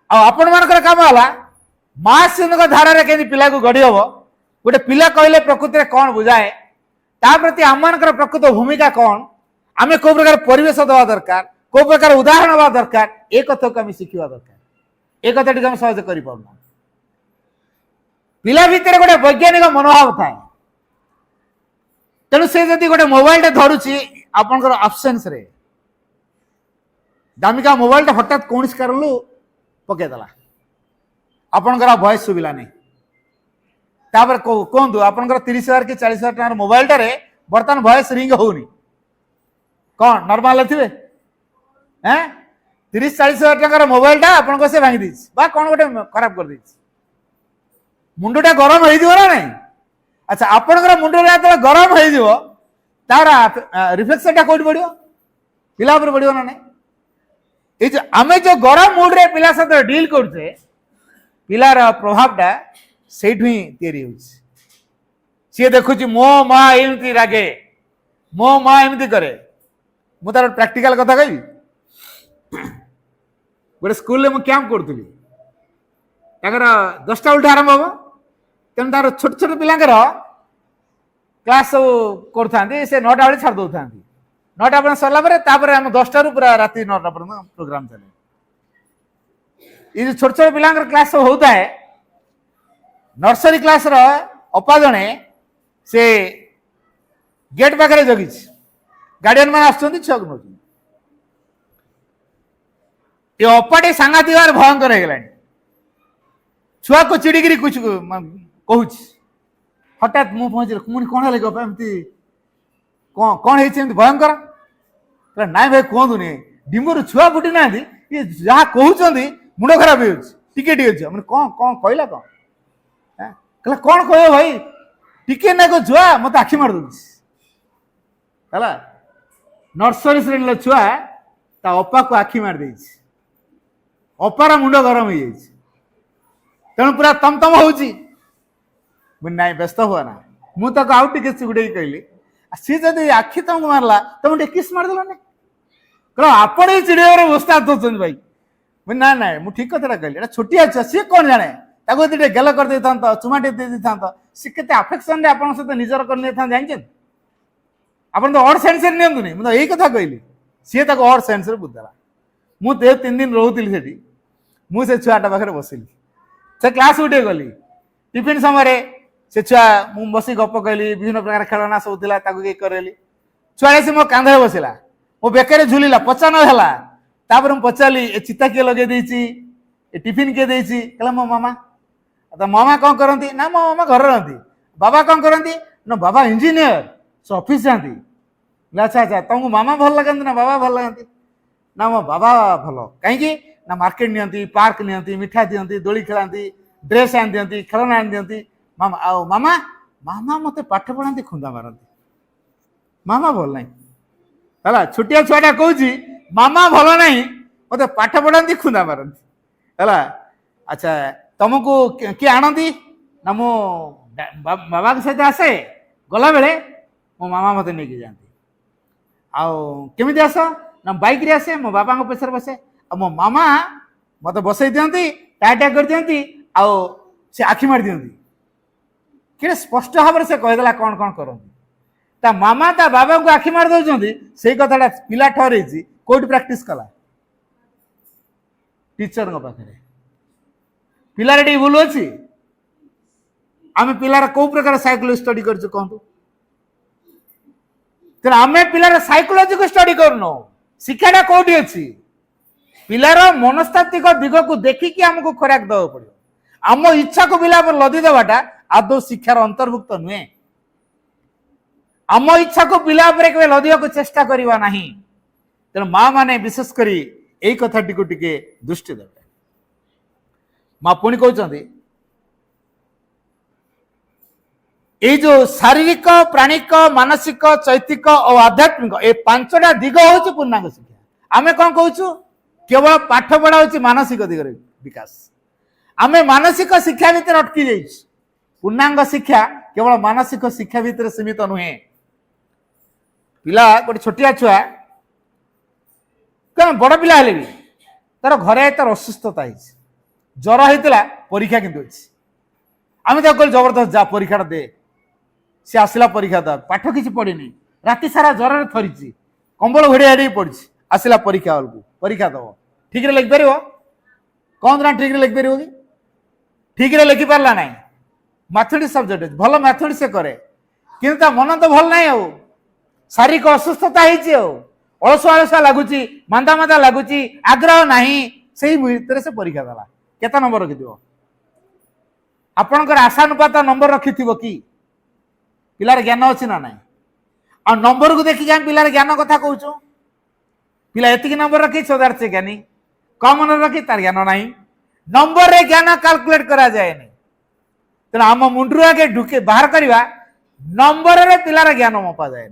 ଆଉ ଆପଣ ମାନଙ୍କର କାମ ହେଲା ମାସିକ ଧାରାରେ କେମିତି ପିଲାକୁ ଗଢି ହବ। ଗୋଟେ ପିଲା କହିଲେ ପ୍ରକୃତିରେ କ'ଣ ବୁଝାଏ, ତା ପ୍ରତି ଆମମାନଙ୍କର ପ୍ରକୃତ ଭୂମିକା କ'ଣ, ଆମେ କୋଉ ପ୍ରକାର ପରିବେଶ ଦେବା ଦରକାର, କୋଉ ପ୍ରକାର ଉଦାହରଣ ହେବା ଦରକାର, ଏ କଥାକୁ ଆମେ ଶିଖିବା ଦରକାର। ଏ କଥାଟିକୁ ଆମେ ସହଜ କରିପାରୁନା। ପିଲା ଭିତରେ ଗୋଟେ ବୈଜ୍ଞାନିକ ମନୋଭାବ ଥାଏ। ତେଣୁ ସେ ଯଦି ଗୋଟେ ମୋବାଇଲଟେ ଧରୁଛି ଆପଣଙ୍କର ଆବସେନ୍ସରେ, ଦାମିକା ମୋବାଇଲଟା ହଠାତ୍ କୌଣସି କାରଣରୁ ପକେଇଦେଲା, ଆପଣଙ୍କର ଭଏସ ଶୁଭିଲାନି, ତାପରେ କୁହନ୍ତୁ ଆପଣଙ୍କର 30,000 କି 40,000 ଟଙ୍କାର ମୋବାଇଲଟାରେ ବର୍ତ୍ତମାନ ଭଏସ ରିଙ୍ଗ ହଉନି, କ'ଣ ନର୍ମାଲ ଥିବେ? 30-40,000 ଟଙ୍କାର ମୋବାଇଲଟା ଆପଣଙ୍କ ସେ ଭାଙ୍ଗି ଦେଇଛି ବା କ'ଣ ଗୋଟେ ଖରାପ କରିଦେଇଛି, ମୁଣ୍ଡଟା ଗରମ ହେଇଯିବ ନା ନାଇଁ? ଆଚ୍ଛା, ଆପଣଙ୍କର ମୁଣ୍ଡଟା ଯେତେବେଳେ ଗରମ ହେଇଯିବ, ତାର ରିଫ୍ଲେକ୍ସନଟା କୋଉଠି ପଡିବ? ପିଲା ଉପରେ ପଡିବ ନା ନାଇଁ? ये जो आमे जो गरम मूड रे पिला सहित डील करछे पिलार प्रभावटा सेठु ही तैयारी होछि सी देखुछि मो माँ एमती रागे मो माँ एमती करे मु तार प्रैक्टिकल कथा कहि गोटे स्कूल में कैंप करूली ताकर 10टा उल्टा आरंभ हम तेणु तार छोट छोट पिलांकर क्लास सब कर से 9टा बेले छाड़ दौथा 9टा पर्यटन सरला आम 10टा पूरा राति 9टा पर्यटन प्रोग्राम चले ये छोट छोट पिलांकर क्लास सब होता है नर्सरी क्लास रो अपा जने से गेट पाखे जगी गार्डियन मैंने आसुँच छुआ को नौ ये अपाटे सांगातिक भाव भयंकर हो छुआ को चिड़िकी कुछ कहूँ हठात मुझे पहुंचे मुझे कौन है एमती कौन है भयंकर ना भाई कहतुनि डिम्बू छुआ फुटी ना ये जहाँ कहते मुंड खराब होके मैंने कौन कौन कहला कौन कहला कौन कह भाई टिके ना को छुआ मत आखि मार दूला नर्सरी श्रेणी छुआ ता अपा को आखि मार दे अपार मुंड गरम हो तेणु पूरा तमतम होना व्यस्त हुआ ना मुझे आउ टे चिगुड़े कहली सी जब आखि तुमको मारला तुम टे किस मारदेल कह आपण ही चिड़िया उस्ताद दौरान भाई मुझे ना ना मुझे ठीक कथा कहली छोटिया छुआ सी कौन जाने ताकि गेल कर था चुमाटे दे था सी के आफेक्शन आप सहित निजर कर जानते आप तो अड सेन्स नहीं मुझे यही कथा कहली सी अड सेन्स बुझेला मुझे 3 दिन रोली मुझे छुआटा पाखे बसिली से क्लास उठे गली टिफिन समय से छुआ मुझे बस गप कहली विभिन्न प्रकार खेलना सब था करेली छुआ से मो कांधे बसला मो बेकर झुलिला पचान है मुझे पचारि ए चिता किए लगे ए टिफिन किए कहला मो मामा तो मामा कौन करती ना मो मामा घर रही बाबा कौन करती ना बाबा इंजीनियर से ऑफिस जाती अच्छा अच्छा तुमको मामा भल लगती ना बाबा भल लगती ना मो बाबा भल कहीं ना मार्केट नियंती पार्क नियंती मिठा दियंती दोली खेलांती ड्रेस आन दियंती खेलना आन दियंती मामा आओ मामा मामा मते पाठ पढ़ाती खुंदा मारती मामा भल नहीं है छोटिया छुआटा कहूँ मामा भल नहीं मत पाठ पढ़ाती खुंदा मारती है अच्छा तुमको किए आणती ना मो बाबा के सहित आसे गला बेले मो मामा मत नहीं जाती आमी आस ना बैक रे आसे मो बाबा पेसर बसे मो मामा मत बसई दियंती टाटा कर दियंती से आखि मार दियंती कि स्पष्ट भाव से कहीदेला कौन कौन करती ता मामा ता बाबा को आखि मार दौरान से कथा पिला ठहर कौट प्रैक्टिस कला टीचर पाखे पिलार टे भूल अच्छी आम पिलार कौ प्रकार साइकोलॉजी स्टडी कर कहतु आम पिलार साइकोलॉजी को स्टडी करनो शिक्षाटा कौटी अच्छी पिलार मनस्तात्विक दिग को देखिकी आमको खोराक देवा पड़ो आम इच्छा को पिला पर लदी देवाटा आदौ शिक्षार अंतर्भुक्त नुहे आम इच्छा को पिला के लदिया को चेष्टा करवा नहीं तेणु माँ माने विशेषकर यही कथाटी को टिके दृष्टि देवे माँ पुणी कहते ये जो शारीरिक प्राणिक मानसिक चैतिक और आध्यात्मिक ये 5टा दिग हूँ पूर्णांग शिक्षा आम कौन कहूँ केवल पाठ पढ़ा हूँ मानसिक दिगरे विकास आम मानसिक शिक्षा भितर अटकी जाइए पूर्णांग शिक्षा केवल मानसिक शिक्षा भितर सीमित नुहे पिला गोटे छोटिया छुआ क्या बड़ पिला हेले भी तार घरे तार असुस्थता ज्वर होता परीक्षा किंतु आम कहल जबरदस्त जा परीक्षा दे सी आसला परीक्षा द पाठ किसी पढ़नी राति सारा ज्वर थरी कंबल घोड़े हाड़ी पड़ी आसला परीक्षा हल को परीक्षा दब ठीक रे लिखिपर कौन ना ठीक रे लिखिपर कि ठीक रे लिखि पारा ना मैथमेटिक्स सब्जेक्ट भल मैथमेटिक्स से करे कि मन तो भल ना शारीरिक असुस्थता अलसुआ अलसुआ लगुच मांदा मांदा लगुच आग्रह ना से भितर से परीक्षा देला केता नंबर रखि आपणकर आशानुपात नंबर रखि कि पिलार ज्ञान अच्छी ना ना आ नंबर को देखिए आम पिलार ज्ञान कथा कहूँ पिला एतिक नंबर रखी सदार से ज्ञानी कम मन रखी तार ज्ञान ना नंबर रे ज्ञान कैलकुलेट करा जाए तेना आम मुंडू आगे ढुके बाहर करवा नंबर रे पिलार ज्ञान मपा जाए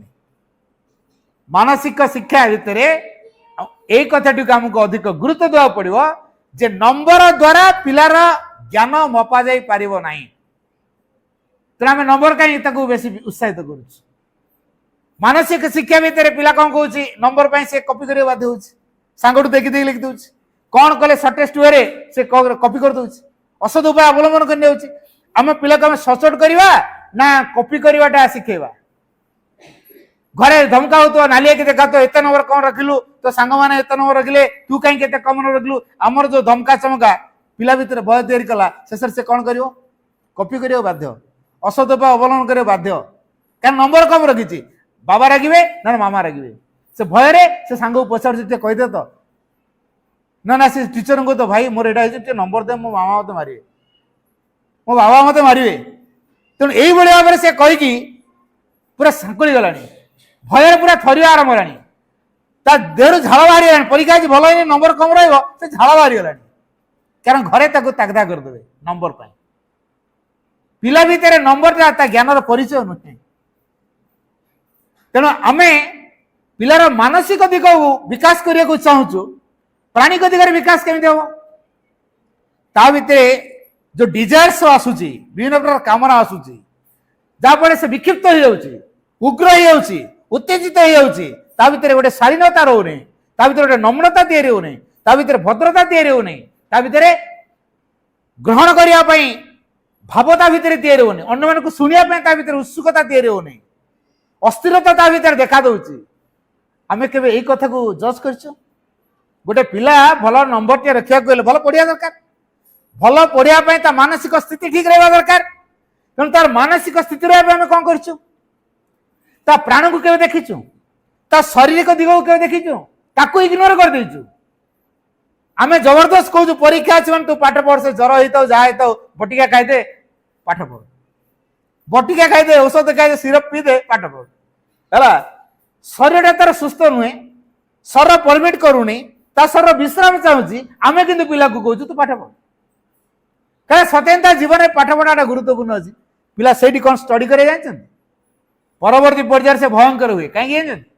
मानसिक शिक्षा भितर এই কথাটিকে আমাকে অধিক গুরুত্ব দেওয়া পড়িব যে নম্বর দ্বারা পিলার জ্ঞান মপা যাই পারিব নাই। তেমন আমি নম্বর কাହିଁ তাকে বেশি উৎসাহিত করুଛୁ। ମାନସିକ ଶିକ୍ଷା ଭିତରେ ପିଲା କଣ କହୁଛି ନମ୍ବର ପାଇଁ ସେ କପି କରିବାକୁ ବାଧ୍ୟ ହଉଛି, ସାଙ୍ଗଠୁ ଦେଖି ଦେଖି ଲେଖି ଦଉଛି, କଣ କଲେ ସର୍ଟେଷ୍ଟ ୱେରେ ସେ କପି କରିଦଉଛି, ଅସତ ଉପାୟ ଅବଲମ୍ବନ କରି ନେଉଛି। ଆମ ପିଲାକୁ ଆମେ ସଚୋଟ କରିବା ନା କପି କରିବାଟା ଶିଖେଇବା? ଘରେ ଧମକା ହଉଥିବ, ନାଲିଆକି ଦେଖାଉଥିବ, ଏତେ ନମ୍ବର କଣ ରଖିଲୁ, ତୋ ସାଙ୍ଗମାନେ ଏତେ ନମ୍ବର ରଖିଲେ, ତୁ କାହିଁକି ଏତେ କମ ନମ୍ବର ରଖିଲୁ, ଆମର ଯୋଉ ଧମକା ଚମକା ପିଲା ଭିତରେ ଭୟ ତିଆରି କଲା, ଶେଷରେ ସେ କଣ କରିବ? କପି କରିବାକୁ ବାଧ୍ୟ, ଅସତ ଉପାୟ ଅବଲମ୍ବନ କରିବାକୁ ବାଧ୍ୟ। କାରଣ ନମ୍ବର କମ ରଖିଛି, ବାବା ରାଗିବେ ନା ମାମା ରାଗିବେ, ସେ ଭୟରେ ସେ ସାଙ୍ଗକୁ ପଚାରୁଛି ଟିକେ କହିଦେ ତ, ନା ନା ସେ ଟିଚରଙ୍କୁ ତ ଭାଇ ମୋର ଏଇଟା ହେଇଛି ଟିକେ ନମ୍ବର ଦେ, ମୋ ମାମା ମତେ ମାରିବେ, ମୋ ବାବା ମତେ ମାରିବେ। ତେଣୁ ଏଇଭଳି ଭାବରେ ସେ କହିକି ପୁରା ସାଙ୍କୁଳି ଗଲାଣି, ଭୟରେ ପୁରା ଥରିବା ଆରମ୍ଭ ହେଲାଣି, ତା ଦେହରୁ ଝାଳ ବାହାରିଗଲାଣି। ପରୀକ୍ଷା ଆଜି ଭଲ ହେଇନି, ନମ୍ବର କମ ରହିବ, ସେ ଝାଳ ବାହାରିଗଲାଣି। କାରଣ ଘରେ ତାକୁ ତାଗଦା କରିଦେବେ ନମ୍ବର ପାଇଁ। ପିଲା ଭିତରେ ନମ୍ବରଟା ତା ଜ୍ଞାନର ପରିଚୟ ନୁହେଁ। ତେଣୁ ଆମେ ପିଲାର ମାନସିକ ଦିଗକୁ ବିକାଶ କରିବାକୁ ଚାହୁଁଛୁ, ପ୍ରାଣିକ ଦିଗରେ ବିକାଶ କେମିତି ହବ? ତା ଭିତରେ ଯୋଉ ଡିଜାୟାର୍ସ ଆସୁଛି, ବିଭିନ୍ନ ପ୍ରକାର କାମନା ଆସୁଛି, ଯାହାଫଳରେ ସେ ବିକ୍ଷିପ୍ତ ହେଇଯାଉଛି, ଉଗ୍ର ହେଇଯାଉଛି, ଉତ୍ତେଜିତ ହେଇଯାଉଛି। ତା ଭିତରେ ଗୋଟେ ଶାଳୀନତା ରହୁନି, ତା ଭିତରେ ଗୋଟେ ନମ୍ରତା ତିଆରି ହଉନି, ତା ଭିତରେ ଭଦ୍ରତା ତିଆରି ହଉନି, ତା ଭିତରେ ଗ୍ରହଣ କରିବା ପାଇଁ ଭାବ ତା ଭିତରେ ତିଆରି ହଉନି, ଅନ୍ୟମାନଙ୍କୁ ଶୁଣିବା ପାଇଁ ତା ଭିତରେ ଉତ୍ସୁକତା ତିଆରି ହଉନି, ଅସ୍ଥିରତା ତା ଭିତରେ ଦେଖା ଦଉଛି। ଆମେ କେବେ ଏଇ କଥାକୁ ଜଜ୍ କରିଛୁ? ଗୋଟେ ପିଲା ଭଲ ନମ୍ବରଟିଏ ରଖିବାକୁ ହେଲେ ଭଲ ପଢିବା ଦରକାର, ଭଲ ପଢିବା ପାଇଁ ତା ମାନସିକ ସ୍ଥିତି ଠିକ ରହିବା ଦରକାର। ତେଣୁ ତାର ମାନସିକ ସ୍ଥିତି ରହିବା ପାଇଁ ଆମେ କଣ କରିଛୁ? ତା ପ୍ରାଣକୁ କେବେ ଦେଖିଛୁ? ତା ଶାରୀରିକ ଦିଗକୁ କେବେ ଦେଖିଛୁ? ତାକୁ ଇଗ୍ନୋର କରିଦେଇଛୁ। ଆମେ ଜବରଦସ୍ତ କହୁଛୁ ପରୀକ୍ଷା ଅଛି ମାନେ ତୁ ପାଠ ପଢ, ସେ ଜ୍ୱର ହେଇଥାଉ ଯାହା ହେଇଥାଉ ବଟିକା ଖାଇଦେ ପାଠ ପଢ, ବଟିକା ଖାଇଦେ, ଔଷଧ ଖାଇଦେ, ସିରପ ପିଇଦେ, ପାଠ ପଢ ହେଲା। ଶରୀରଟା ତାର ସୁସ୍ଥ ନୁହେଁ, ଶରୀର ପରମିଟ କରୁନି, ତା ଶରୀର ବିଶ୍ରାମ ଚାହୁଁଛି, ଆମେ କିନ୍ତୁ ପିଲାକୁ କହୁଛୁ ତୁ ପାଠ ପଢ। କାରଣ ସତେନ ତା ଜୀବନରେ ପାଠ ପଢାଟା ଗୁରୁତ୍ୱପୂର୍ଣ୍ଣ ଅଛି। ପିଲା ସେଇଠି କଣ ଷ୍ଟଡି କରିବା ଜାଣିଛନ୍ତି? ପରବର୍ତ୍ତୀ ପର୍ଯ୍ୟାୟରେ ସେ ଭୟଙ୍କର ହୁଏ। କାହିଁକି ଜାଣିଛନ୍ତି?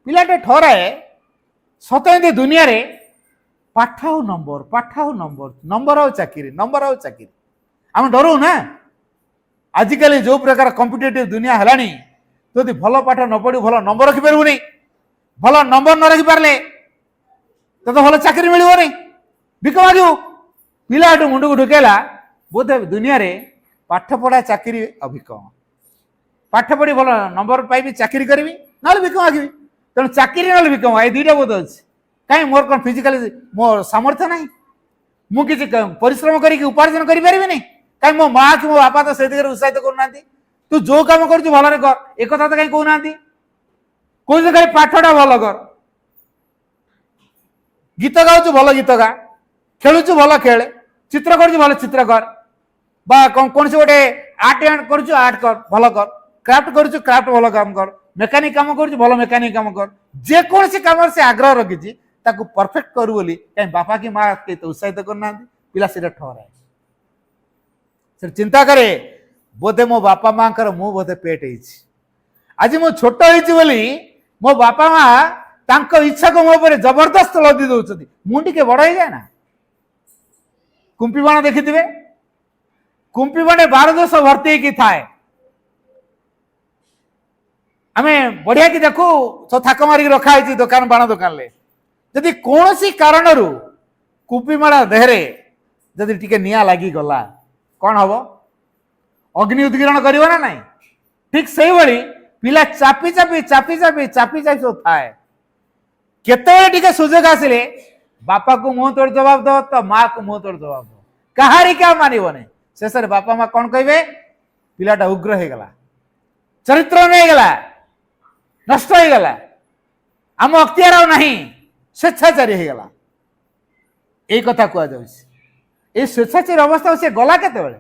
ପିଲାଟେ ଠରାଏ ସତେନ ଦୁନିଆରେ ପାଠ ଆଉ ନମ୍ବର, ପାଠ ଆଉ ନମ୍ବର, ନମ୍ବର ଆଉ ଚାକିରି, ନମ୍ବର ଆଉ ଚାକିରି। ଆମେ ଡରୁ ନା? ଆଜିକାଲି ଯୋଉ ପ୍ରକାର କମ୍ପିଟେଟିଭ ଦୁନିଆ ହେଲାଣି, ଯଦି ଭଲ ପାଠ ନ ପଢି ଭଲ ନମ୍ବର ରଖିପାରିବୁନି, ଭଲ ନମ୍ବର ନ ରଖିପାରିଲେ ତତେ ଭଲ ଚାକିରି ମିଳିବନି, ଭିକ ମାଗିବୁ। ପିଲାଠୁ ମୁଣ୍ଡକୁ ଢୁକେଇଲା ବୋଧେ ଦୁନିଆରେ ପାଠ ପଢା ଚାକିରି ଅଭିକ, ପାଠ ପଢି ଭଲ ନମ୍ବର ପାଇବି ଚାକିରି କରିବି, ନହେଲେ ଭିକ ମାଗିବି। ତେଣୁ ଚାକିରି ନହେଲେ ଭିକ ମାଗ, ଏଇ ଦୁଇଟା ବୋଧ ଅଛି। କାହିଁ ମୋର କଣ ଫିଜିକାଲି ମୋ ସାମର୍ଥ୍ୟ ନାହିଁ? ମୁଁ କିଛି ପରିଶ୍ରମ କରିକି ଉପାର୍ଜନ କରିପାରିବିନି? କାହିଁ ମୋ ମା କି ମୋ ବାପା ତ ସେ ଦିଗରେ ଉତ୍ସାହିତ କରୁନାହାନ୍ତି, ତୁ ଯୋଉ କାମ କରୁଛୁ ଭଲରେ କର, ଏ କଥା ତ କାହିଁ କହୁନାହାନ୍ତି। କହୁଛୁ ଖାଲି ପାଠଟା ଭଲ କର, ଗୀତ ଗାଉଛୁ ଭଲ ଗୀତ ଗା, ଖେଳୁଛୁ ଭଲ ଖେଳେ, ଚିତ୍ର କରୁଛୁ ଭଲ ଚିତ୍ର କର, ବା କୌଣସି ଗୋଟେ ଆର୍ଟ କରୁଛୁ ଆର୍ଟ କର ଭଲ କର, କ୍ରାଫ୍ଟ କରୁଛୁ କ୍ରାଫ୍ଟ ଭଲ କାମ କର, ମେକାନିକ କାମ କରୁଛୁ ଭଲ ମେକାନିକ କାମ କର। ଯେକୌଣସି କାମରେ ସେ ଆଗ୍ରହ ରଖିଛି ତାକୁ ପରଫେକ୍ଟ କରୁ ବୋଲି କାହିଁ ବାପା କି ମା କେତେ ଉତ୍ସାହିତ କରୁନାହାନ୍ତି? ପିଲା ସେଟା ଠରାଏ, ସେ ଚିନ୍ତା କରେ ବୋଧେ ମୋ ବାପା ମାଙ୍କର ମୁଁ ବୋଧେ ପେଟ ହେଇଛି, ଆଜି ମୁଁ ଛୋଟ ହେଇଛି ବୋଲି ମୋ ବାପା ମା ତାଙ୍କ ଇଚ୍ଛାକୁ ମୋ ଉପରେ ଜବରଦସ୍ତ ଲଦି ଦଉଛନ୍ତି। ମୁଁ ଟିକେ ବଡ ହେଇଯାଏ ନା। କୁମ୍ପି ବାଣ ଦେଖିଥିବେ, କୁମ୍ପି ବାଣେ ବାର ଦୋଷ ଭର୍ତ୍ତି ହେଇକି ଥାଏ। ଆମେ ବଢିଆ କି ଦେଖୁ, ସବୁ ଥାକ ମାରିକି ରଖା ହେଇଛି ଦୋକାନ, ବାଣ ଦୋକାନରେ। ଯଦି କୌଣସି କାରଣରୁ କୁମ୍ପି ମାଳ ଦେହରେ ଯଦି ଟିକେ ନିଆଁ ଲାଗିଗଲା କଣ ହବ? ଅଗ୍ନି ଉଦ୍ଗିରଣ କରିବ ନା ନାଇଁ? ଠିକ ସେଇଭଳି ପିଲା ଚାପି ଚାପି ଚାପି ଚାପି ଚାପି ଚାପି ସବୁ ଥାଏ। କେତେବେଳେ ଟିକେ ସୁଯୋଗ ଆସିଲେ ବାପାକୁ ମୁହଁ ତୋड़ ଜବାବ ଦବ ତ ମାକୁ ମୁହଁ ତୋड़ ଜବାବ ଦବ, କାହାରିକି ଆଉ ମାନିବନି। ଶେଷରେ ବାପା ମା କଣ କହିବେ? ପିଲାଟା ଉଗ୍ର ହେଇଗଲା, ଚରିତ୍ର ନେଇଗଲା, ନଷ୍ଟ ହେଇଗଲା, ଆମ ଅକ୍ତିଆର ଆଉ ନାହିଁ, ସ୍ୱେଚ୍ଛାଚାରୀ ହେଇଗଲା। ଏଇ କଥା କୁହାଯାଉଛି। ଏଇ ସ୍ୱେଚ୍ଛାଚାରୀ ଅବସ୍ଥା ସେ ଗଲା କେତେବେଳେ?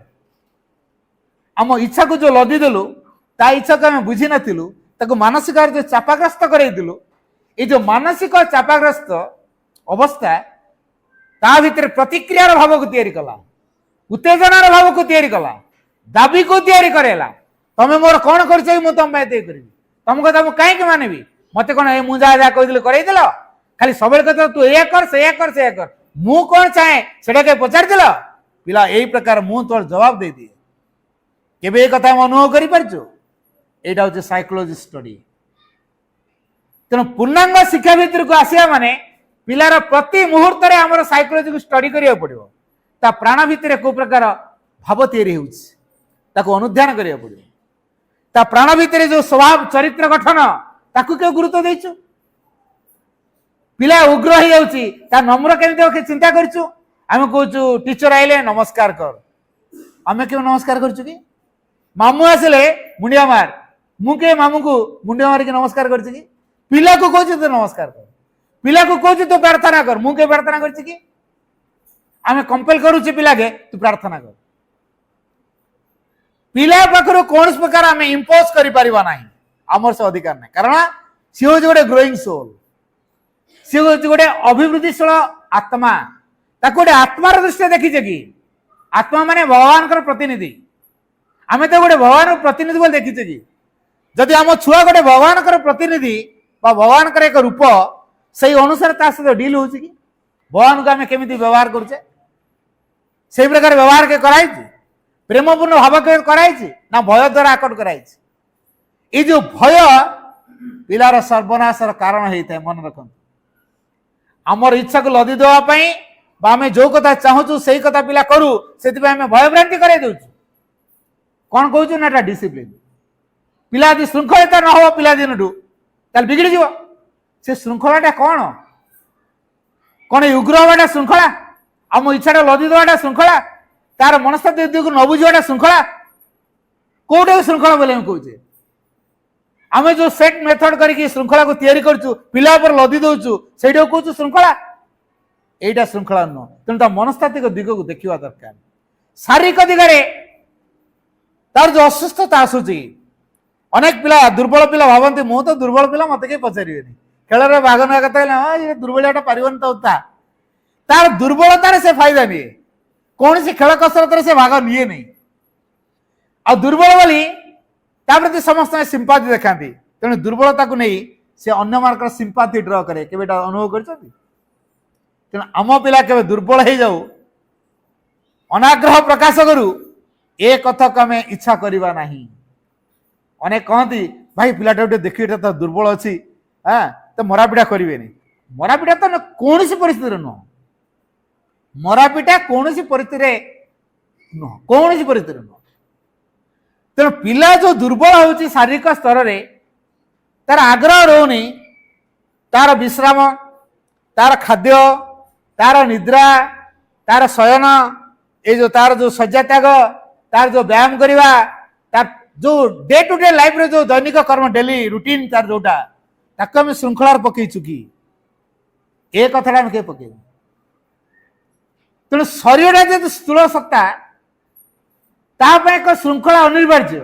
ଆମ ଇଚ୍ଛାକୁ ଯୋଉ ଲଦି ଦେଲୁ, ତା ଇଚ୍ଛାକୁ ଆମେ ବୁଝିନଥିଲୁ, ତାକୁ ମାନସିକ ଯୋଉ ଚାପାଗ୍ରସ୍ତ କରେଇଥିଲୁ, ଏଇ ଯୋଉ ମାନସିକ ଚାପାଗ୍ରସ୍ତ ଅବସ୍ଥା ତା ଭିତରେ ପ୍ରତିକ୍ରିୟାର ଭାବକୁ ତିଆରି କଲା, ଉତ୍ତେଜନାର ଭାବକୁ ତିଆରି କଲା, ଦାବିକୁ ତିଆରି କରେଇଲା। ତମେ ମୋର କଣ କରିଛ ମୁଁ ତମ ପାଇଁ ଏତେ କରିବି, ତମ କଥା ମୁଁ କାହିଁକି ମାନିବି? ମତେ କଣ ମୁଁ ଯାହା ଯାହା କହିଥିଲି କରେଇଦେଲ? खाली सब कहते तू या कर से कर से कर मु कौन चाहे सेटा के पचार दिल पिला यही प्रकार मु तोर जवाब दे दिए केबे ए कथा हम अनुभव करि परछु एटा होचे साइकोलॉजी स्टडी तेणु पूर्णांग शिक्षा भितर को आसिया माने पिलार प्रति मुहूर्त रे हमर साइकोलॉजी को स्टडी करिया पड़िबो ता प्राण भितर को प्रकार भाव तैयारी होउछ ताको अनुध्यान करिया पड़िबो ता प्राण भितर जो स्वभाव चरित्र गठन ताकू के गुरुत्व देइछु पिला उग्र हो जाउची ता नम्र केमिति चिंता करछु आमे कहूछु टीचर आइले नमस्कार कर आमे क्यों नमस्कार करछु कि मामू आसले मुंडिया मार मुके मामू को मुंडिया मार के नमस्कार करछु कि पिला को कहूछु तो नमस्कार कर पिला को कहूछु तो प्रार्थना कर मुके प्रार्थना करछु कि आमे कंपेल करूछु पिला के तू प्रार्थना कर पिला पाखरो कोन प्रकार आमे इंपोज करि परिबा नाही हमर से अधिकार नाही कारण सी हो गोटे ग्रोइंग सोल सी हो गोटे अभिवृद्धिशील आत्मा ताको गोटे आत्मार दृष्टि देखिछे कि आत्मा माने भगवान कर प्रतिनिधि आमे तो गोटे भगवान प्रतिनिधि बोल देखिछे कि जदि आम छुआ गोटे भगवान कर प्रतिनिधि बा भगवान कर एक रूप सही अनुसार ता सहित डील होउछि कि भगवान को आमे केमिति व्यवहार करूछे सेही प्रकार व्यवहार के कराइछि प्रेमपूर्ण भाव के कराइछि ना भय द्वारा आकट कराइछि ए जो भय पिलार सर्वनाशर कारण होता है मन रखु आमर इच्छा को लदी देवाई आम जो कथा चाहूँ से कथा पिला करू से भयभ्रांति कराई दे कौन कहूँ ना डिसिप्लिन पिला यदि श्रृंखलिता न हो पिला दिन बिगड़ी जीव से श्रृंखलाटा कौन कौन उग्र हवाटा श्रृंखला आम इच्छा लदी देवाटा श्रृंखला तार मनस्थिति को न बुझाटा श्रृंखला कौटे श्रृंखला बोले कहे आमे जो सेट मेथड करके श्रृंखला को तैयारी करछु पिला पर लदी दउछु सेडो कहछु श्रृंखला एटा श्रृंखला न तेणु मनस्तात्विक दिग को देखिवा दरकार शारीरिक दिगरे तार जो असुस्थता आसुची अनेक पिला दुर्बल पिला भावंती मु तो दुर्बल पिला मते के पचारिबेनी खेल रे भाग न कथा ये दुर्बलटा पारिबन तो तार दुर्बलतार से फायदा नहीं कौन सी खेल कसरत से भाग निये नहीं आ दुर्बल बोली प्रति समस्त सिंपाथी देखा तेणु दुर्बलता को नहीं से अन्य मार्कर सिंपाथी ड्र करे के अनुभव कर आम पिला के दुर्बल हो जाऊ अनाग्रह प्रकाश करू ए कथा को आम इच्छा करवा नहीं अनेक कहती भाई पिलाटा गोटे देखिए तो दुर्बल अच्छी हाँ तो मरापिटा करें मरापिटा तो कौन सी परिस्थिति नुह मरापिटा कौन सी परिस्थिति नुह कौन सी परिस्थिति नुह तेणु पिला जो दुर्बल होची शारीरिक स्तर रे तार आग्रह रोनी तार विश्राम तार खाद्य तार निद्रा तार शयन ये जो तार जो शଯ୍ୟା त्याग तार जो व्यायाम करवा तार जो डे टू डे लाइफ रे जो दैनिक कर्म डेली रूटीन तार जोटा ताको हम श्रृंखलार पकई चुकी ए कथाटा हम के पकई तेणु शरीरटा जो स्थूल सत्ता एक श्रृंखला अनिवार्य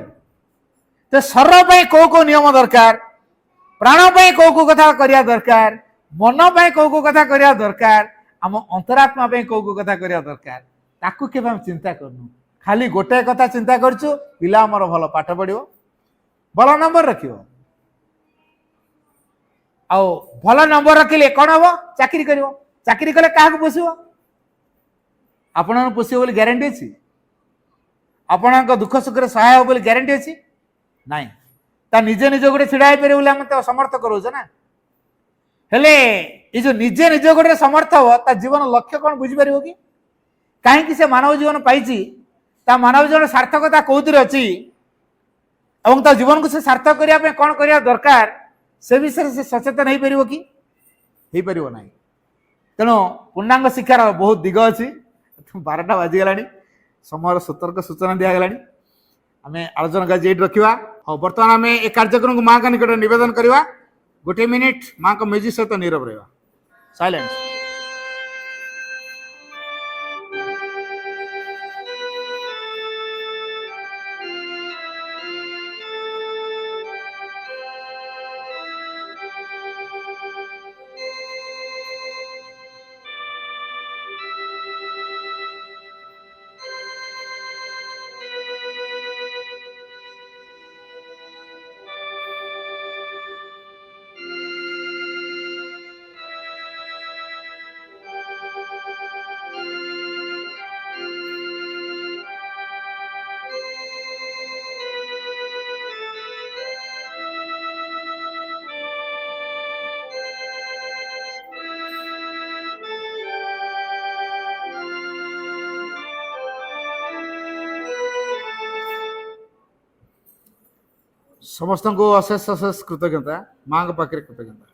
तो शरीर कौ कौ नियम दरकार प्राण कौ कौ कथा करिया दरकार मन कौ कौ कथा करिया दरकार आम अंतरात्मा कौ कौ कथा करिया दरकार ताकू के हम चिंता करनु खाली गोटे कथा चिंता करछु पिला हमर भल पाठ पढ़िबो भल नंबर रखिबो आउ भल नंबर रखिले कोन हबो चाकरी करिवो चाकरी कले काहा को पोसिबो आपन पोसिबो बोली ग्यारंटी अछि आपण दुख सुख सहाय हो ग्यारंटी अच्छी नाई ता निजे निज गोटे छिड़ा पारे बोले आम तो समर्थ करोचे ना हेले ये जो निजे निज गोटे समर्थ हो ता जीवन लक्ष्य कौन बुझीपर कि कहीं से मानव जीवन पाई मानव जीवन सार्थकता कौन अच्छी और ता जीवन को से सार्थक करने कौन करने दरकार से विषय से सचेतन हो पार कि हो पार ना तेणु पूर्णांग शिक्षार बहुत दिग अच्छी 12टा बाजिगला समय सतर्क सूचना दिगला आम आलोचना का जेट रखा हाँ बर्तमान आम ए कार्यक्रम को माँ का निकट निवेदन करवा गोटे मिनिट माँ को म्यूजिक सहित नीरव रहा साइलेंस ସମସ୍ତଙ୍କୁ ଅଶେଷ ଅଶେଷ କୃତଜ୍ଞତା, ମାଙ୍କ ପାଖରେ କୃତଜ୍ଞତା।